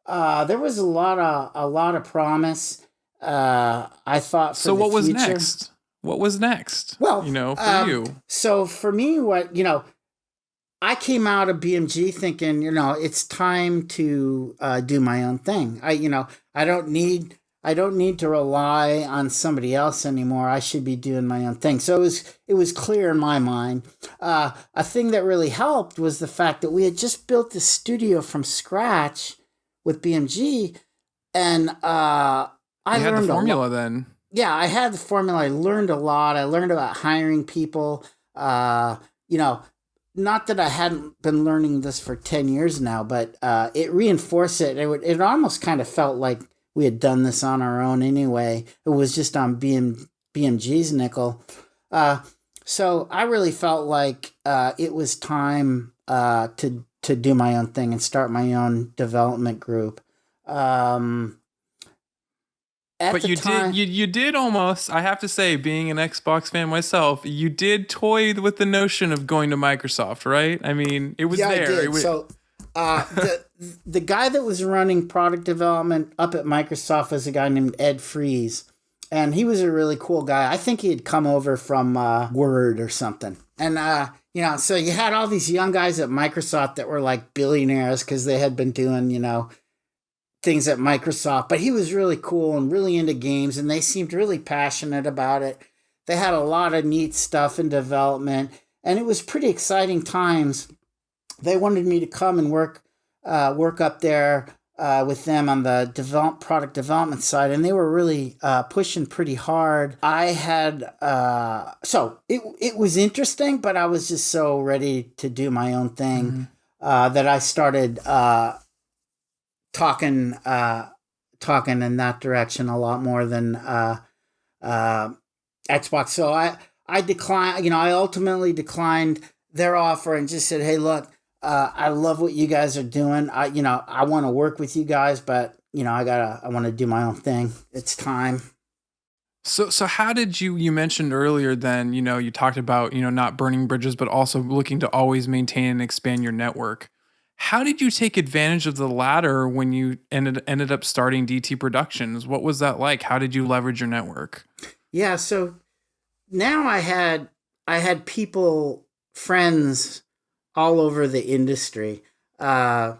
there was a lot of promise. I thought. For so what was future. next? What was next? Well, for you. So for me, I came out of BMG thinking, it's time to do my own thing. I don't need to rely on somebody else anymore. I should be doing my own thing. So it was clear in my mind. A thing that really helped was the fact that we had just built the studio from scratch with BMG, and I learned the formula then. Yeah, I had the formula. I learned a lot. I learned about hiring people. Not that I hadn't been learning this for 10 years now, but it reinforced it. It almost kind of felt like we had done this on our own anyway. It was just on BMG's nickel. So I really felt like it was time to do my own thing and start my own development group. But you did almost, I have to say, being an Xbox fan myself, you did toy with the notion of going to Microsoft, right? I mean, it was there. I did. So the guy that was running product development up at Microsoft was a guy named Ed Fries. And he was a really cool guy. I think he had come over from Word or something. And, so you had all these young guys at Microsoft that were like billionaires because they had been doing, things at Microsoft, but he was really cool and really into games, and they seemed really passionate about it. They had a lot of neat stuff in development, and it was pretty exciting times. They wanted me to come and work up there with them on the product development side, and they were really pushing pretty hard. I had so it was interesting, but I was just so ready to do my own thing. that I started talking in that direction a lot more than Xbox. So I declined. I ultimately declined their offer and just said, "Hey, look, I love what you guys are doing. I want to work with you guys, but I want to do my own thing. It's time." So how did you mentioned earlier then, you talked about, not burning bridges, but also looking to always maintain and expand your network. How did you take advantage of the latter when you ended up starting DT Productions? What was that like? How did you leverage your network? Yeah, so now I had people, friends all over the industry. One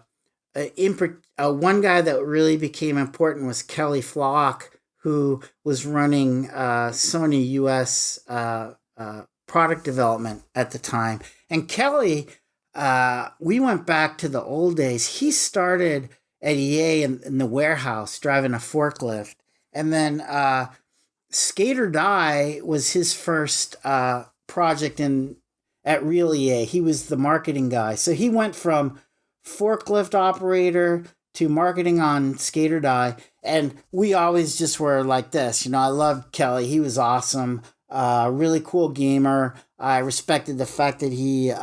guy that really became important was Kelly Flock, who was running Sony US product development at the time. And Kelly, we went back to the old days. He started at EA in the warehouse driving a forklift. And then Skate or Die was his first project at Real EA. He was the marketing guy. So he went from forklift operator to marketing on Skate or Die. And we always just were like this. I loved Kelly. He was awesome. Really cool gamer. I respected the fact that he,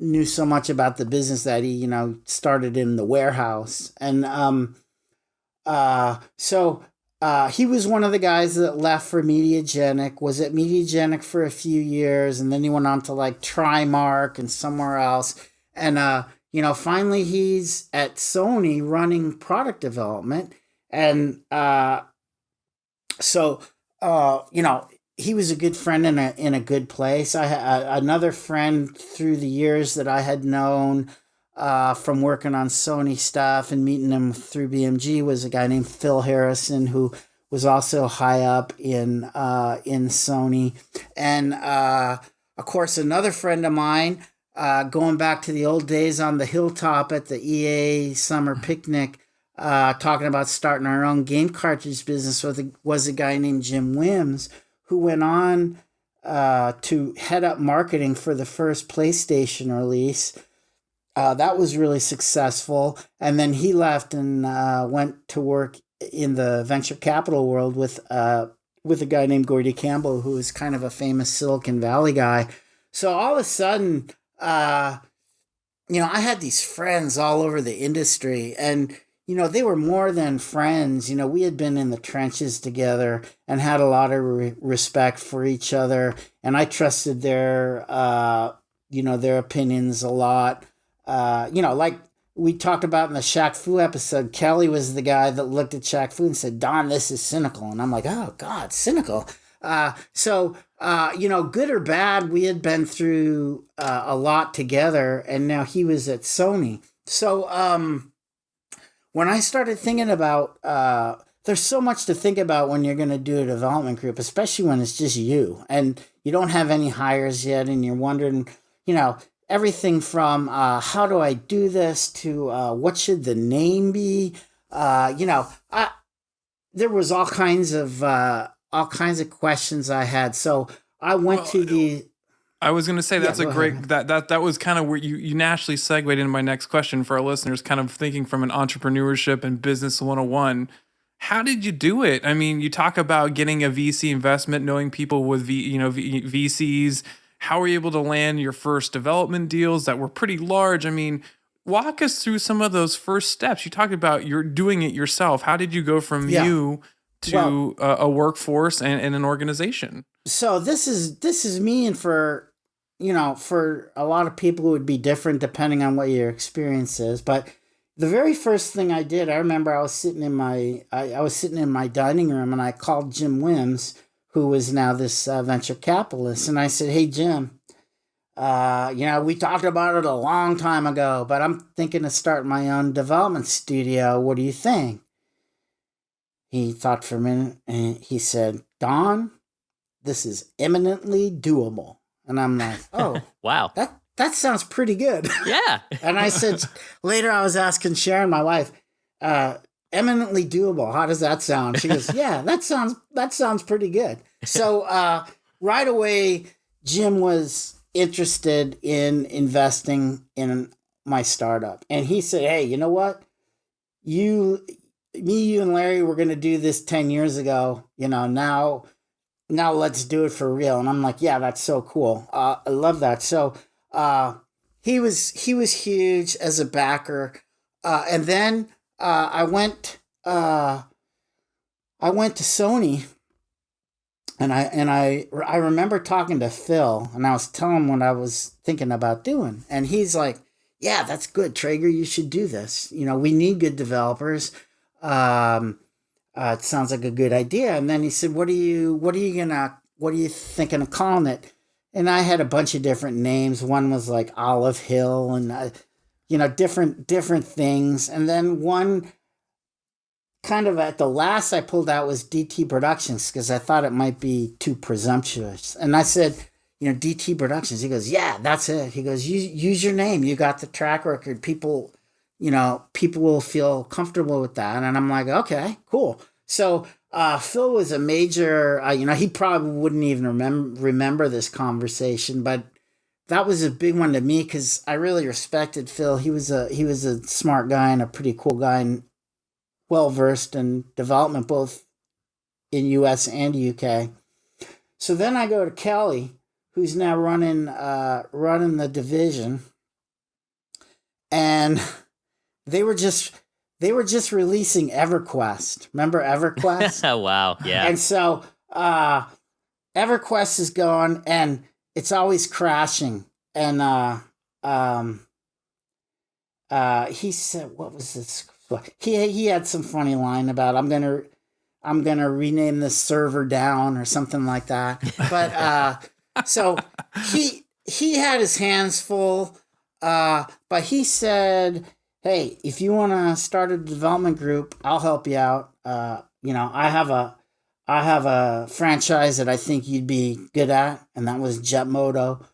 knew so much about the business that he, started in the warehouse. And so he was one of the guys that left for Mediagenic, was at Mediagenic for a few years, and then he went on to like Trimark and somewhere else. And, finally he's at Sony running product development. And he was a good friend in a good place. I had another friend through the years that I had known from working on Sony stuff and meeting him through BMG was a guy named Phil Harrison, who was also high up in Sony. And of course, another friend of mine, going back to the old days on the hilltop at the EA summer picnic, talking about starting our own game cartridge business was a guy named Jim Wims, who went on to head up marketing for the first PlayStation release. That was really successful. And then he left and went to work in the venture capital world with a guy named Gordy Campbell, who is kind of a famous Silicon Valley guy. So all of a sudden, I had these friends all over the industry, and they were more than friends. We had been in the trenches together and had a lot of respect for each other. And I trusted their opinions a lot. Like we talked about in the Shaq Fu episode, Kelly was the guy that looked at Shaq Fu and said, "Don, this is cynical." And I'm like, "Oh God, cynical." So good or bad, we had been through a lot together, and now he was at Sony. So, when I started thinking about, there's so much to think about when you're going to do a development group, especially when it's just you and you don't have any hires yet, and you're wondering, everything from how do I do this to what should the name be? There was all kinds of questions I had. So I went to the. I was going to say that's a great that was kind of where you naturally segued into my next question for our listeners, kind of thinking from an entrepreneurship and business 101. How did you do it? I mean, you talk about getting a VC investment, knowing people with VCs. How were you able to land your first development deals that were pretty large? I mean, walk us through some of those first steps. You talked about you're doing it yourself. How did you go from you to a workforce and an organization? So this is me, and for a lot of people it would be different depending on what your experience is. But the very first thing I did, I remember I was sitting in my dining room, and I called Jim Wims, who is now this venture capitalist, and I said, "Hey Jim, we talked about it a long time ago, but I'm thinking of starting my own development studio. What do you think?" He thought for a minute, and he said, "Don, this is eminently doable." And I'm like, "Oh, wow. That sounds pretty good." Yeah. And I said, later I was asking Sharon, my wife, eminently doable. How does that sound? She goes, "Yeah, that sounds pretty good." So right away, Jim was interested in investing in my startup. And he said, hey, you know what? You and Larry were going to do this 10 years ago. Now let's do it for real. And I'm like, yeah, that's so cool. I love that. So he was huge as a backer. And then I went to Sony, and I remember talking to Phil, and I was telling him what I was thinking about doing, and he's like, yeah, that's good, Traeger. You should do this. We need good developers. It sounds like a good idea. And then he said, what are you thinking of calling it? And I had a bunch of different names. One was like Olive Hill, and different things. And then one kind of at the last I pulled out was DT Productions, because I thought it might be too presumptuous. And I said, DT Productions. He goes, yeah, that's it. He goes, use your name. You got the track record. People will feel comfortable with that. And I'm like, okay, cool. So Phil was a major, he probably wouldn't even remember this conversation, but that was a big one to me because I really respected Phil. He was a smart guy and a pretty cool guy, and well-versed in development, both in US and UK. So then I go to Kelly, who's now running the division, and they were just releasing EverQuest. Remember EverQuest? Oh, wow. Yeah. And so EverQuest is going, and it's always crashing. And he said, what was this? He had some funny line about I'm gonna rename this server down or something like that. But so he had his hands full. But he said, hey, if you want to start a development group, I'll help you out. I have a franchise that I think you'd be good at, and that was Jetmoto.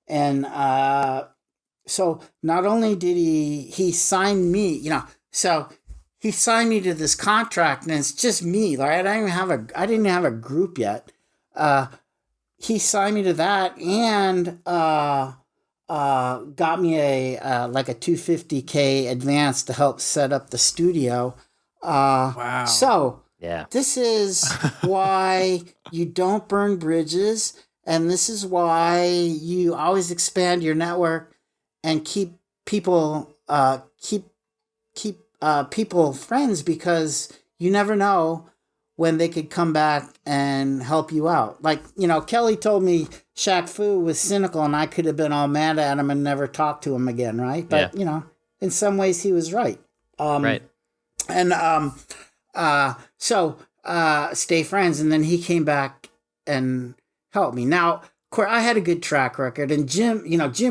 And so not only did he sign me, so he signed me to this contract, and it's just me. Right? I didn't have a group yet. He signed me to that, and got me a $250K advance to help set up the studio. Wow. So yeah, this is why you don't burn bridges, and this is why you always expand your network and keep people people friends, because you never know when they could come back and help you out. Like, Kelly told me Shaq Fu was cynical, and I could have been all mad at him and never talked to him again, right? But, in some ways he was right. Right. And so stay friends. And then he came back and helped me. Now, of course, I had a good track record. And Jim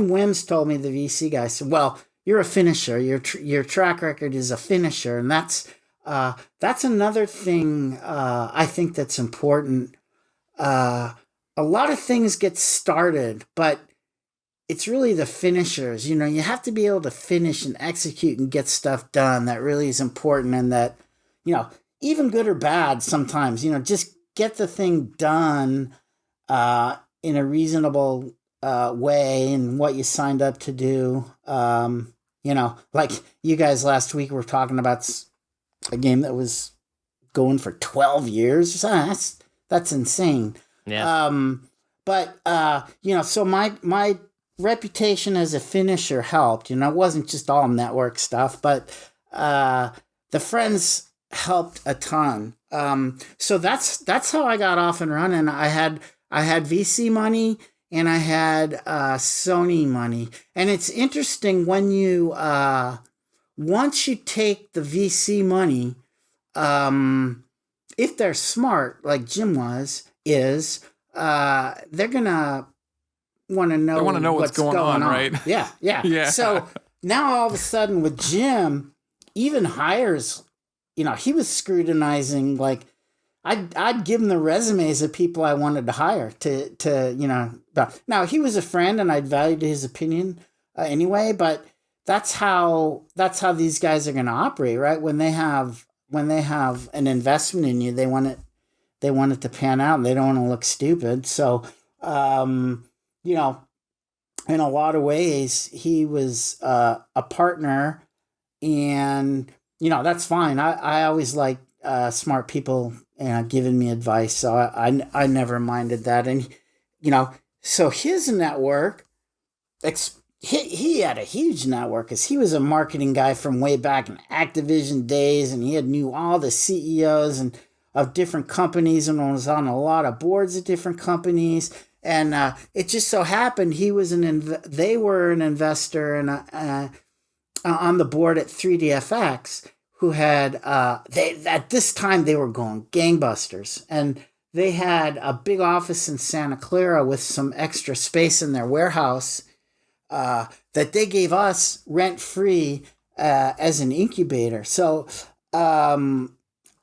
Wims told me, the VC guy, said, well, you're a finisher. Your track record is a finisher. And that's another thing I think that's important. A lot of things get started, but it's really the finishers. You have to be able to finish and execute and get stuff done. That really is important, and that, even good or bad sometimes, just get the thing done in a reasonable way and what you signed up to do. Like you guys last week were talking about a game that was going for 12 years. That's insane. Yeah. But so my reputation as a finisher helped. It wasn't just all network stuff, but the friends helped a ton. So that's how I got off and running. I had VC money, and I had Sony money. And it's interesting when you once you take the VC money, if they're smart, like Jim is they're gonna want to know. They want to know what's going on, right? Yeah. Yeah. So now all of a sudden with Jim, even hires, he was scrutinizing. Like I'd give him the resumes of people I wanted to hire to. Now he was a friend, and I'd valued his opinion anyway. But that's how these guys are going to operate, right? When they have an investment in you, they want it to pan out, and they don't want to look stupid. So, in a lot of ways, he was a partner, and that's fine. I always like smart people giving me advice, so I never minded that. And so his network, he had a huge network because he was a marketing guy from way back in Activision days, and he had knew all the CEOs and of different companies, and was on a lot of boards of different companies. And it just so happened they were an investor and on the board at 3DFX, who had at this time they were going gangbusters, and they had a big office in Santa Clara with some extra space in their warehouse that they gave us rent free as an incubator. So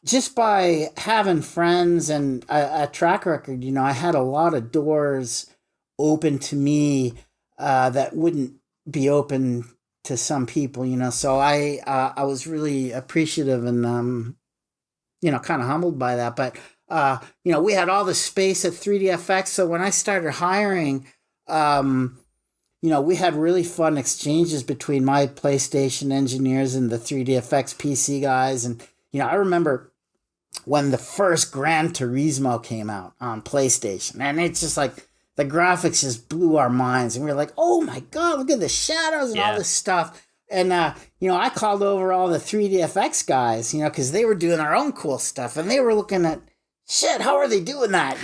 just by having friends and a track record, I had a lot of doors open to me that wouldn't be open to some people, So I was really appreciative and kind of humbled by that. But we had all the space at 3DFX, so when I started hiring, we had really fun exchanges between my PlayStation engineers and the 3DFX PC guys. And, I remember when the first Gran Turismo came out on PlayStation, and it's just like the graphics just blew our minds. And we were like, oh my God, look at the shadows and all this stuff. And, I called over all the 3DFX guys, because they were doing their own cool stuff, and they were looking at, shit, how are they doing that,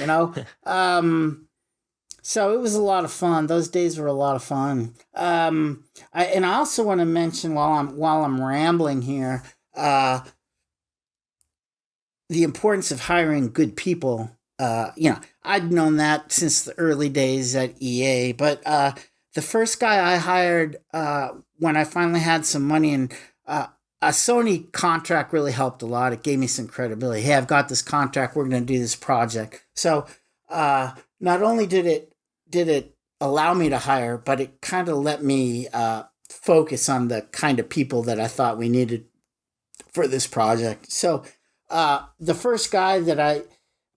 So it was a lot of fun. Those days were a lot of fun. I also want to mention while I'm rambling here, the importance of hiring good people. I'd known that since the early days at EA, but the first guy I hired when I finally had some money, and a Sony contract really helped a lot. It gave me some credibility. Hey, I've got this contract. We're going to do this project. So not only did it allow me to hire, but it kind of let me focus on the kind of people that I thought we needed for this project. So the first guy that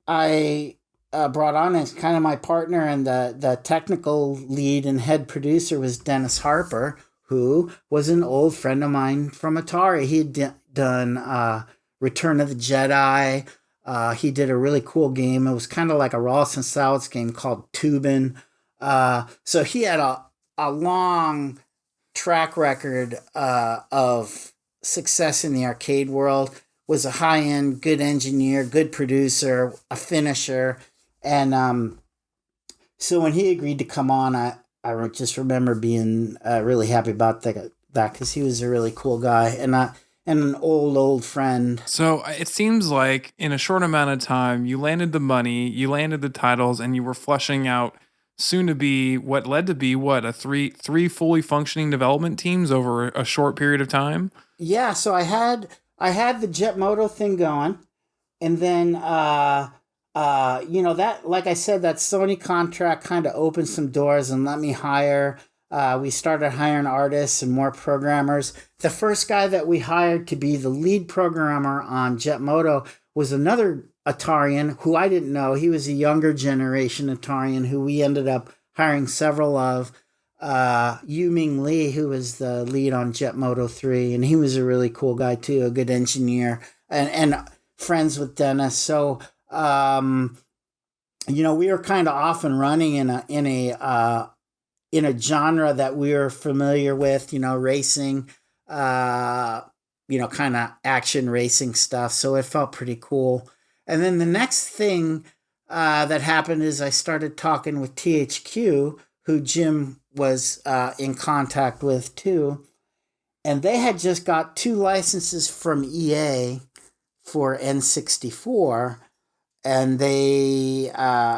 I brought on as kind of my partner and the technical lead and head producer was Dennis Harper, who was an old friend of mine from Atari. He had done Return of the Jedi. He did a really cool game. It was kind of like a Rawls and Salads game called Tubin. So he had a long track record of success in the arcade world, was a high-end, good engineer, good producer, a finisher. And so when he agreed to come on, I just remember being really happy about that because he was a really cool guy and an old friend. So it seems like in a short amount of time, you landed the money, you landed the titles, and you were fleshing out soon to be what led to be a three fully functioning development teams over a short period of time. Yeah, so I had the Jet Moto thing going, and then that, like I said, that Sony contract kind of opened some doors and let me hire. We started hiring artists and more programmers. The first guy that we hired to be the lead programmer on Jet Moto was another Atarian who I didn't know. He was a younger generation Atarian who we ended up hiring several of. Yu-Ming Lee, who was the lead on Jet Moto 3, and he was a really cool guy too, a good engineer, and friends with Dennis. So, we were kind of off and running in a genre that we were familiar with, racing, kind of action racing stuff. So it felt pretty cool. And then the next thing that happened is I started talking with THQ, who Jim was in contact with too. And they had just got 2 licenses from EA for N64. And they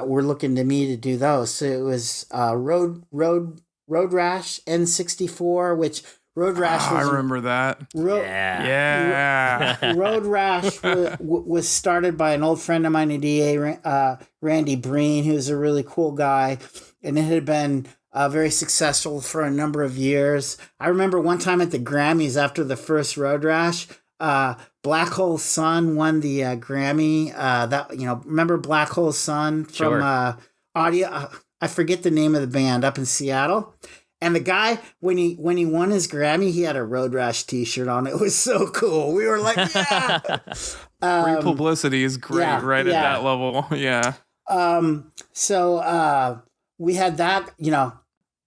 were looking to me to do those. So it was Road Rash N64, which Road Rash was... I remember that. Yeah. Road Rash was started by an old friend of mine at EA, Randy Breen, who's a really cool guy. And it had been very successful for a number of years. I remember one time at the Grammys after the first Road Rash, Black Hole Sun won the Grammy. Remember Black Hole Sun from Sure. Audio? I forget the name of the band up in Seattle. And the guy, when he won his Grammy, he had a Road Rash T-shirt on. It was so cool. We were like, yeah. Free publicity is great, yeah, right yeah. at that level. Yeah. So we had that,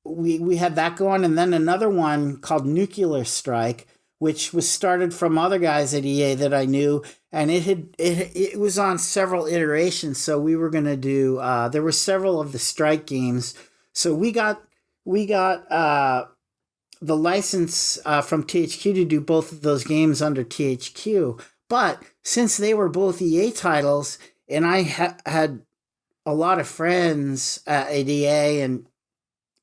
we had that going, and then another one called Nuclear Strike, which was started from other guys at EA that I knew, and it was on several iterations. So we were gonna do. There were several of the Strike games, so we got the license from THQ to do both of those games under THQ. But since they were both EA titles, and I had a lot of friends at EA and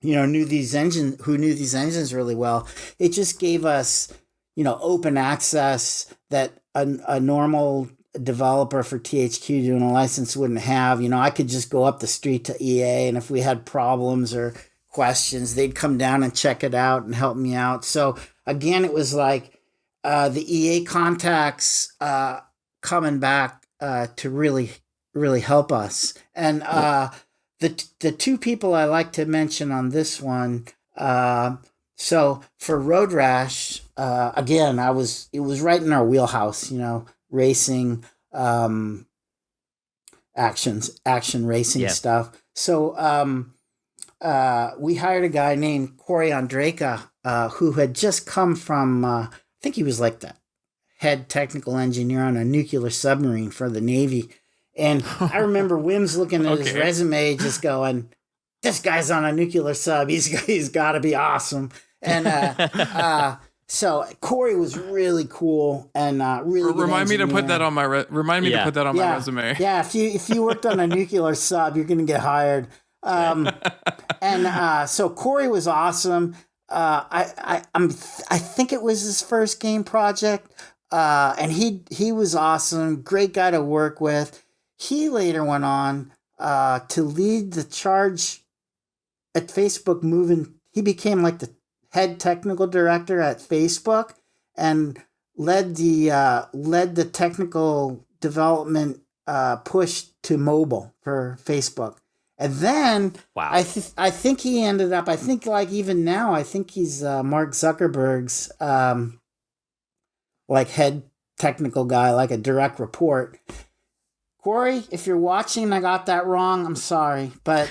knew these engines really well, it just gave us open access that a normal developer for THQ doing a license wouldn't have. I could just go up the street to EA, and if we had problems or questions, they'd come down and check it out and help me out. So again, it was like the EA contacts coming back to really, really help us. And the two people I like to mention on this one, so for Road Rash, again, it was right in our wheelhouse, racing, action racing stuff. So we hired a guy named Corey Andreka, who had just come from, I think he was like the head technical engineer on a nuclear submarine for the Navy. And I remember Wims looking at his resume, just going, "This guy's on a nuclear sub. He's got to be awesome." And so Corey was really cool and really. Remind me to put that on my my resume. Yeah, if you worked on a nuclear sub, you're gonna get hired. So Corey was awesome. I think it was his first game project, and he was awesome. Great guy to work with. He later went on to lead the charge at Facebook moving. He became like the head technical director at Facebook and led the technical development push to mobile for Facebook. And then I think he ended up, I think like even now, I think he's Mark Zuckerberg's like head technical guy, like a direct report. Corey, if you're watching, I got that wrong. I'm sorry, but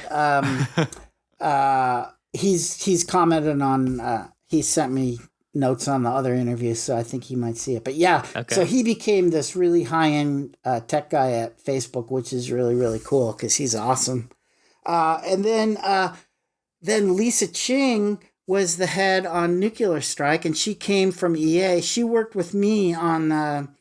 he's commented on. He sent me notes on the other interviews, so I think he might see it. But yeah, So he became this really high end tech guy at Facebook, which is really really cool because he's awesome. And then Lisa Ching was the head on Nuclear Strike, and she came from EA. She worked with me on.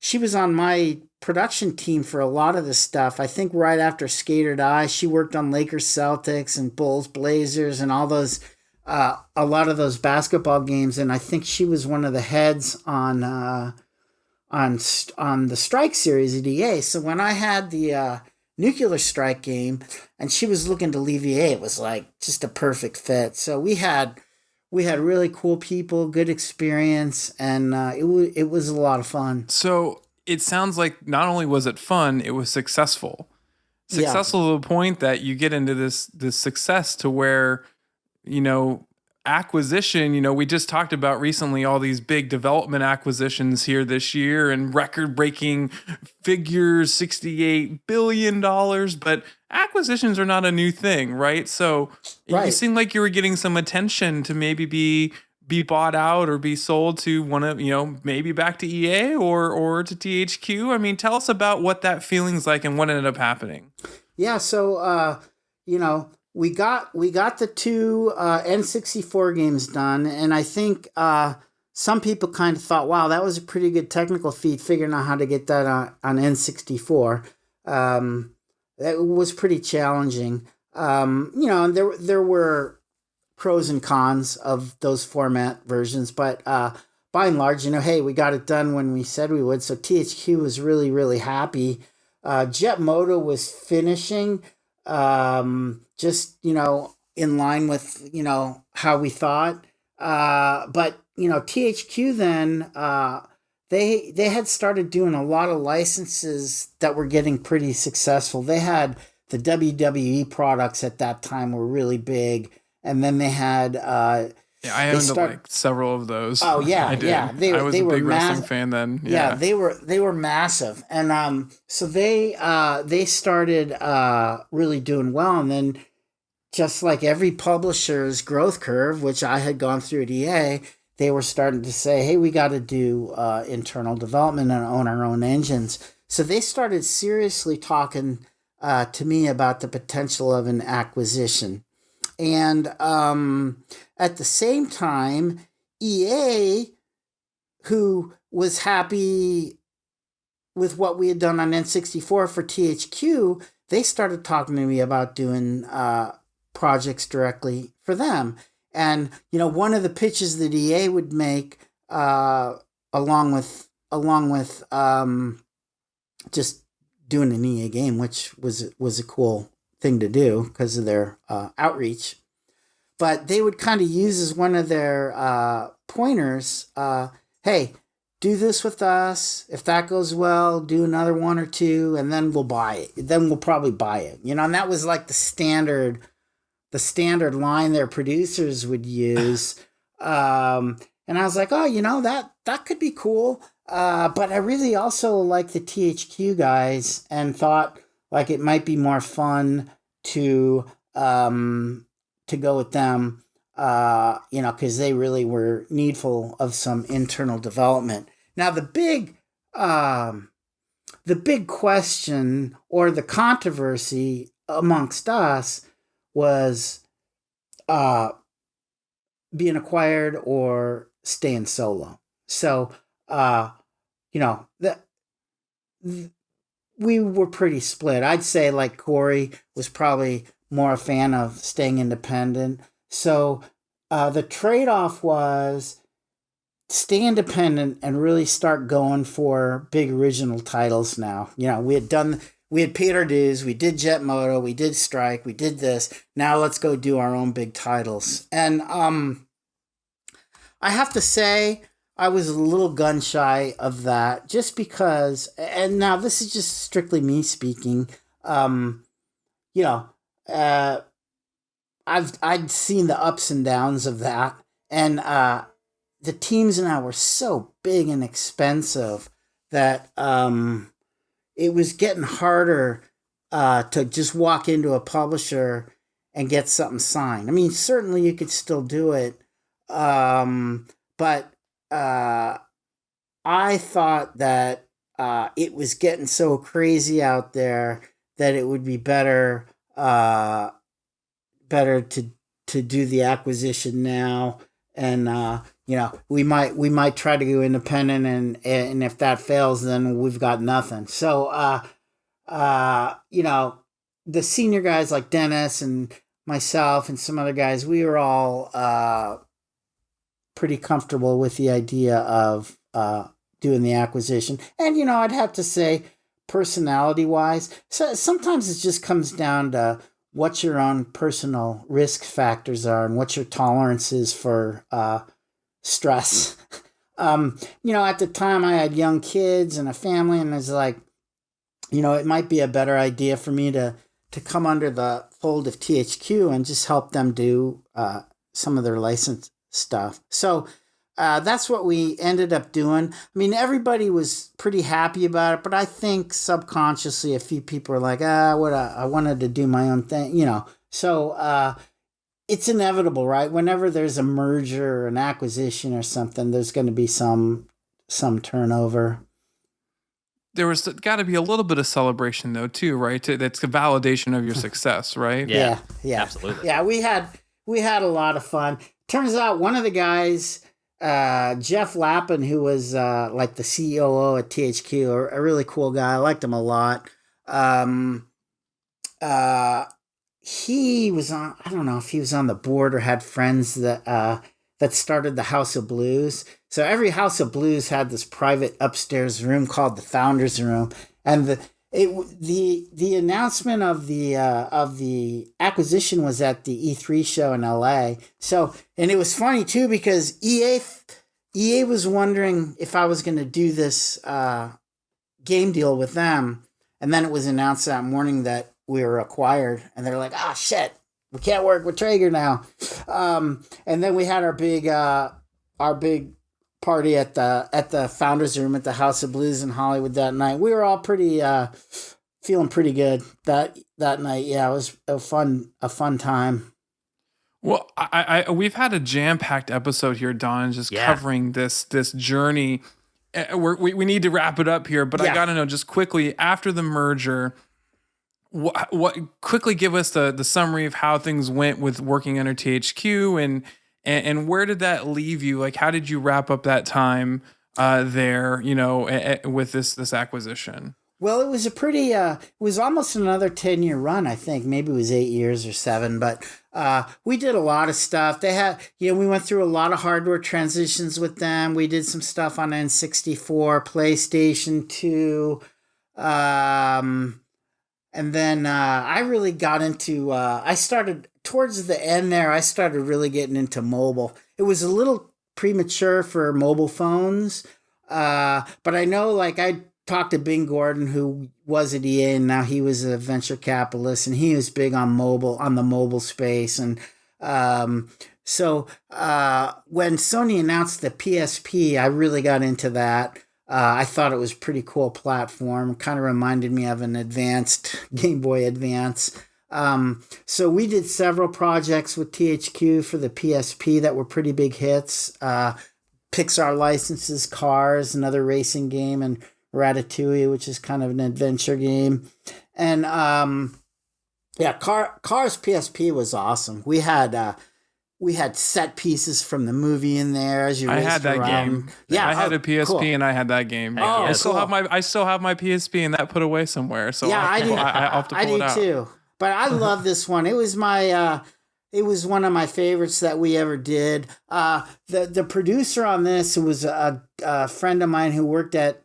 She was on my production team for a lot of this stuff. I think right after Skater Die, she worked on Lakers Celtics and Bulls Blazers and all those, a lot of those basketball games. And I think she was one of the heads on the Strike series at EA. So when I had the Nuclear Strike game and she was looking to leave EA, it was like just a perfect fit. So we had really cool people, good experience, and it was a lot of fun. So it sounds like not only was it fun, it was successful. Successful to the point that you get into this success to where, acquisition, we just talked about recently all these big development acquisitions here this year and record-breaking figures, $68 billion, but acquisitions are not a new thing, right? So you seemed like you were getting some attention to maybe be bought out or be sold to one of, maybe back to EA or to THQ. I mean, tell us about what that feeling's like and what ended up happening. Yeah. So, we got the two N64 games done. And I think some people kind of thought, wow, that was a pretty good technical feat figuring out how to get that on N64. That was pretty challenging. There were pros and cons of those format versions, but by and large, hey, we got it done when we said we would. So THQ was really, really happy. Jet Moto was finishing, just in line with how we thought. But THQ then they had started doing a lot of licenses that were getting pretty successful. They had the WWE products at that time were really big, and then they had. I owned like several of those. Oh yeah, I did. yeah. I was a big wrestling fan then. Yeah, they were massive, and so they started really doing well, and then just like every publisher's growth curve, which I had gone through at EA, they were starting to say, "Hey, we got to do internal development and own our own engines." So they started seriously talking to me about the potential of an acquisition. And at the same time, EA, who was happy with what we had done on N64 for THQ, they started talking to me about doing projects directly for them. And, one of the pitches that EA would make, along with just doing an EA game, which was a cool thing to do because of their outreach. But they would kind of use as one of their pointers, hey, do this with us. If that goes well, do another one or two, and then we'll buy it. Then we'll probably buy it. And that was like the standard line their producers would use. And I was like, oh, that could be cool. But I really also like the THQ guys and thought like it might be more fun to go with them, because they really were needful of some internal development. Now the big question or the controversy amongst us was being acquired or staying solo. So we were pretty split. I'd say like Corey was probably more a fan of staying independent. So the trade-off was stay independent and really start going for big original titles now. We had paid our dues, we did Jet Moto, we did Strike, we did this. Now let's go do our own big titles. And I have to say, I was a little gun shy of that just because, and now this is just strictly me speaking, I'd seen the ups and downs of that, and the teams now were so big and expensive that it was getting harder to just walk into a publisher and get something signed. I mean, certainly you could still do it, but I thought that it was getting so crazy out there that it would be better to do the acquisition now, and we might try to go independent, and if that fails, then we've got nothing. So the senior guys like Dennis and myself and some other guys, we were all pretty comfortable with the idea of doing the acquisition. And I'd have to say, personality wise, so sometimes it just comes down to what your own personal risk factors are and what your tolerance is for stress. At the time I had young kids and a family, and it's like, it might be a better idea for me to come under the fold of THQ and just help them do some of their license stuff. So that's what we ended up doing. I mean, everybody was pretty happy about it, but I think subconsciously a few people are like, I wanted to do my own thing, So it's inevitable, right? Whenever there's a merger or an acquisition or something, there's going to be some turnover. There was got to be a little bit of celebration though, too, right? That's a validation of your success, right? Yeah, absolutely. Yeah, we had a lot of fun. Turns out one of the guys, Jeff Lappin, who was like the COO at THQ, a really cool guy. I liked him a lot. He was on, I don't know if he was on the board or had friends that started the House of Blues. So every House of Blues had this private upstairs room called the Founders Room, and the announcement of the acquisition was at the E3 show in LA. So, and it was funny too because EA was wondering if I was going to do this game deal with them, and then it was announced that morning that we were acquired, and they're like, "Ah, shit, we can't work with Traeger now." And then we had our big party at the Founders Room at the House of Blues in Hollywood that night. We were all pretty feeling pretty good that night. Yeah, it was a fun time. Well, we've had a jam-packed episode here, Don, just covering this journey. We need to wrap it up here, but I got to know just quickly, after the merger, what quickly give us the summary of how things went with working under THQ, and where did that leave you? Like, how did you wrap up that time there, with this acquisition? Well, it was it was almost another 10-year run, I think. Maybe it was 8 years or 7, but we did a lot of stuff. They had, we went through a lot of hardware transitions with them. We did some stuff on N64, PlayStation 2, and then I really got into, I started, towards the end there, I started really getting into mobile. It was a little premature for mobile phones, but I know, like, I talked to Bing Gordon, who was at EA, and now he was a venture capitalist, and he was big on the mobile space. And so when Sony announced the PSP, I really got into that. I thought it was a pretty cool platform. Kind of reminded me of an advanced Game Boy Advance. So we did several projects with THQ for the PSP that were pretty big hits. Pixar licenses, Cars, another racing game, and Ratatouille, which is kind of an adventure game. And Cars PSP was awesome. We had set pieces from the movie in there as you raced around. I had that game. Yeah, I had a PSP, cool. And I had that game. I still have my PSP, and that put away somewhere. So yeah, I'll have to pull it out. Too. But I love this one. It was it was one of my favorites that we ever did. The producer on this was a friend of mine who worked at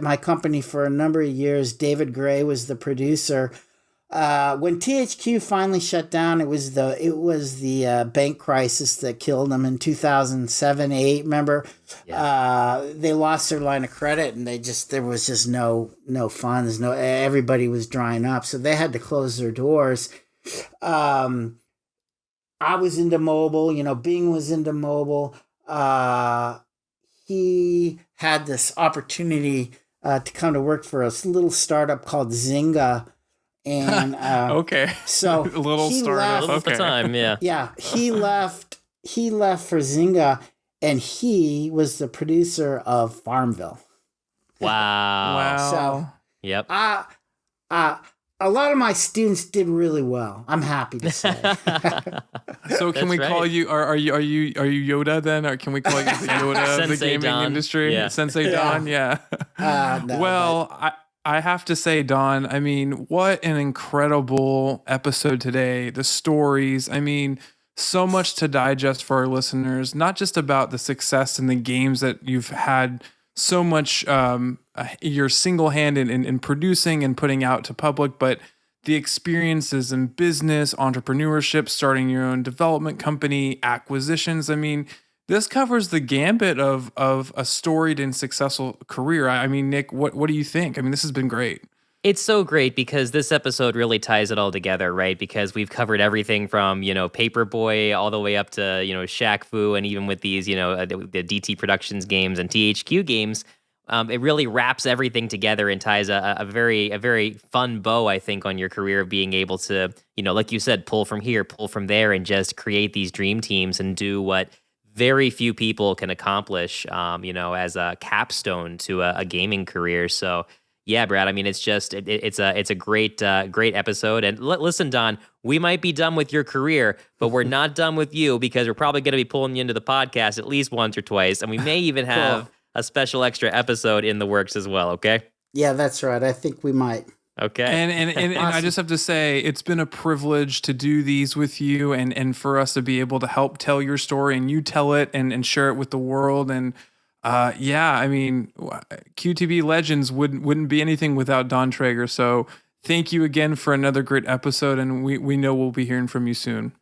my company for a number of years. David Gray was the producer. When THQ finally shut down, it was the bank crisis that killed them in 2007-8. Remember, they lost their line of credit, and there was just no funds. Everybody was drying up, so they had to close their doors. I was into mobile. Bing was into mobile. He had this opportunity to come to work for a little startup called Zynga. And okay, so a little startup. At the time, yeah. Yeah, he left for Zynga, and he was the producer of Farmville. Wow. So, yep. A lot of my students did really well, I'm happy to say. So can we call you? Are you Yoda then, or can we call you the Yoda of the gaming industry? Yeah. Sensei Don. Yeah. No, well, I have to say, Don, I mean, what an incredible episode today. The stories, I mean, so much to digest for our listeners, not just about the success in the games that you've had so much, your single hand in producing and putting out to public, but the experiences in business, entrepreneurship, starting your own development company, acquisitions. I mean, this covers the gambit of a storied and successful career. I mean, Nick, what do you think? I mean, this has been great. It's so great because this episode really ties it all together, right? Because we've covered everything from, Paperboy all the way up to, Shaq Fu, and even with these, the DT Productions games and THQ games, it really wraps everything together and ties a very fun bow, I think, on your career of being able to, like you said, pull from here, pull from there, and just create these dream teams and do what very few people can accomplish, as a capstone to a gaming career. So, yeah, Brad, I mean, it's just, it's a great episode. And listen, Don, we might be done with your career, but we're not done with you, because we're probably going to be pulling you into the podcast at least once or twice. And we may even have a special extra episode in the works as well. Okay. Yeah, that's right. I think we might. Okay. And awesome. I just have to say, it's been a privilege to do these with you, and for us to be able to help tell your story, and you tell it and share it with the world. And I mean, QTB Legends wouldn't be anything without Don Traeger. So thank you again for another great episode, and we know we'll be hearing from you soon.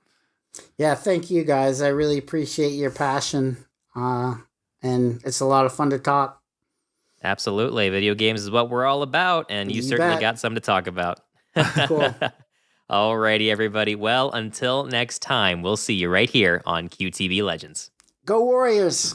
Yeah, thank you guys. I really appreciate your passion, and it's a lot of fun to talk. Absolutely. Video games is what we're all about, and you certainly got some to talk about. Cool. Alrighty, everybody. Well, until next time, we'll see you right here on QTV Legends. Go Warriors!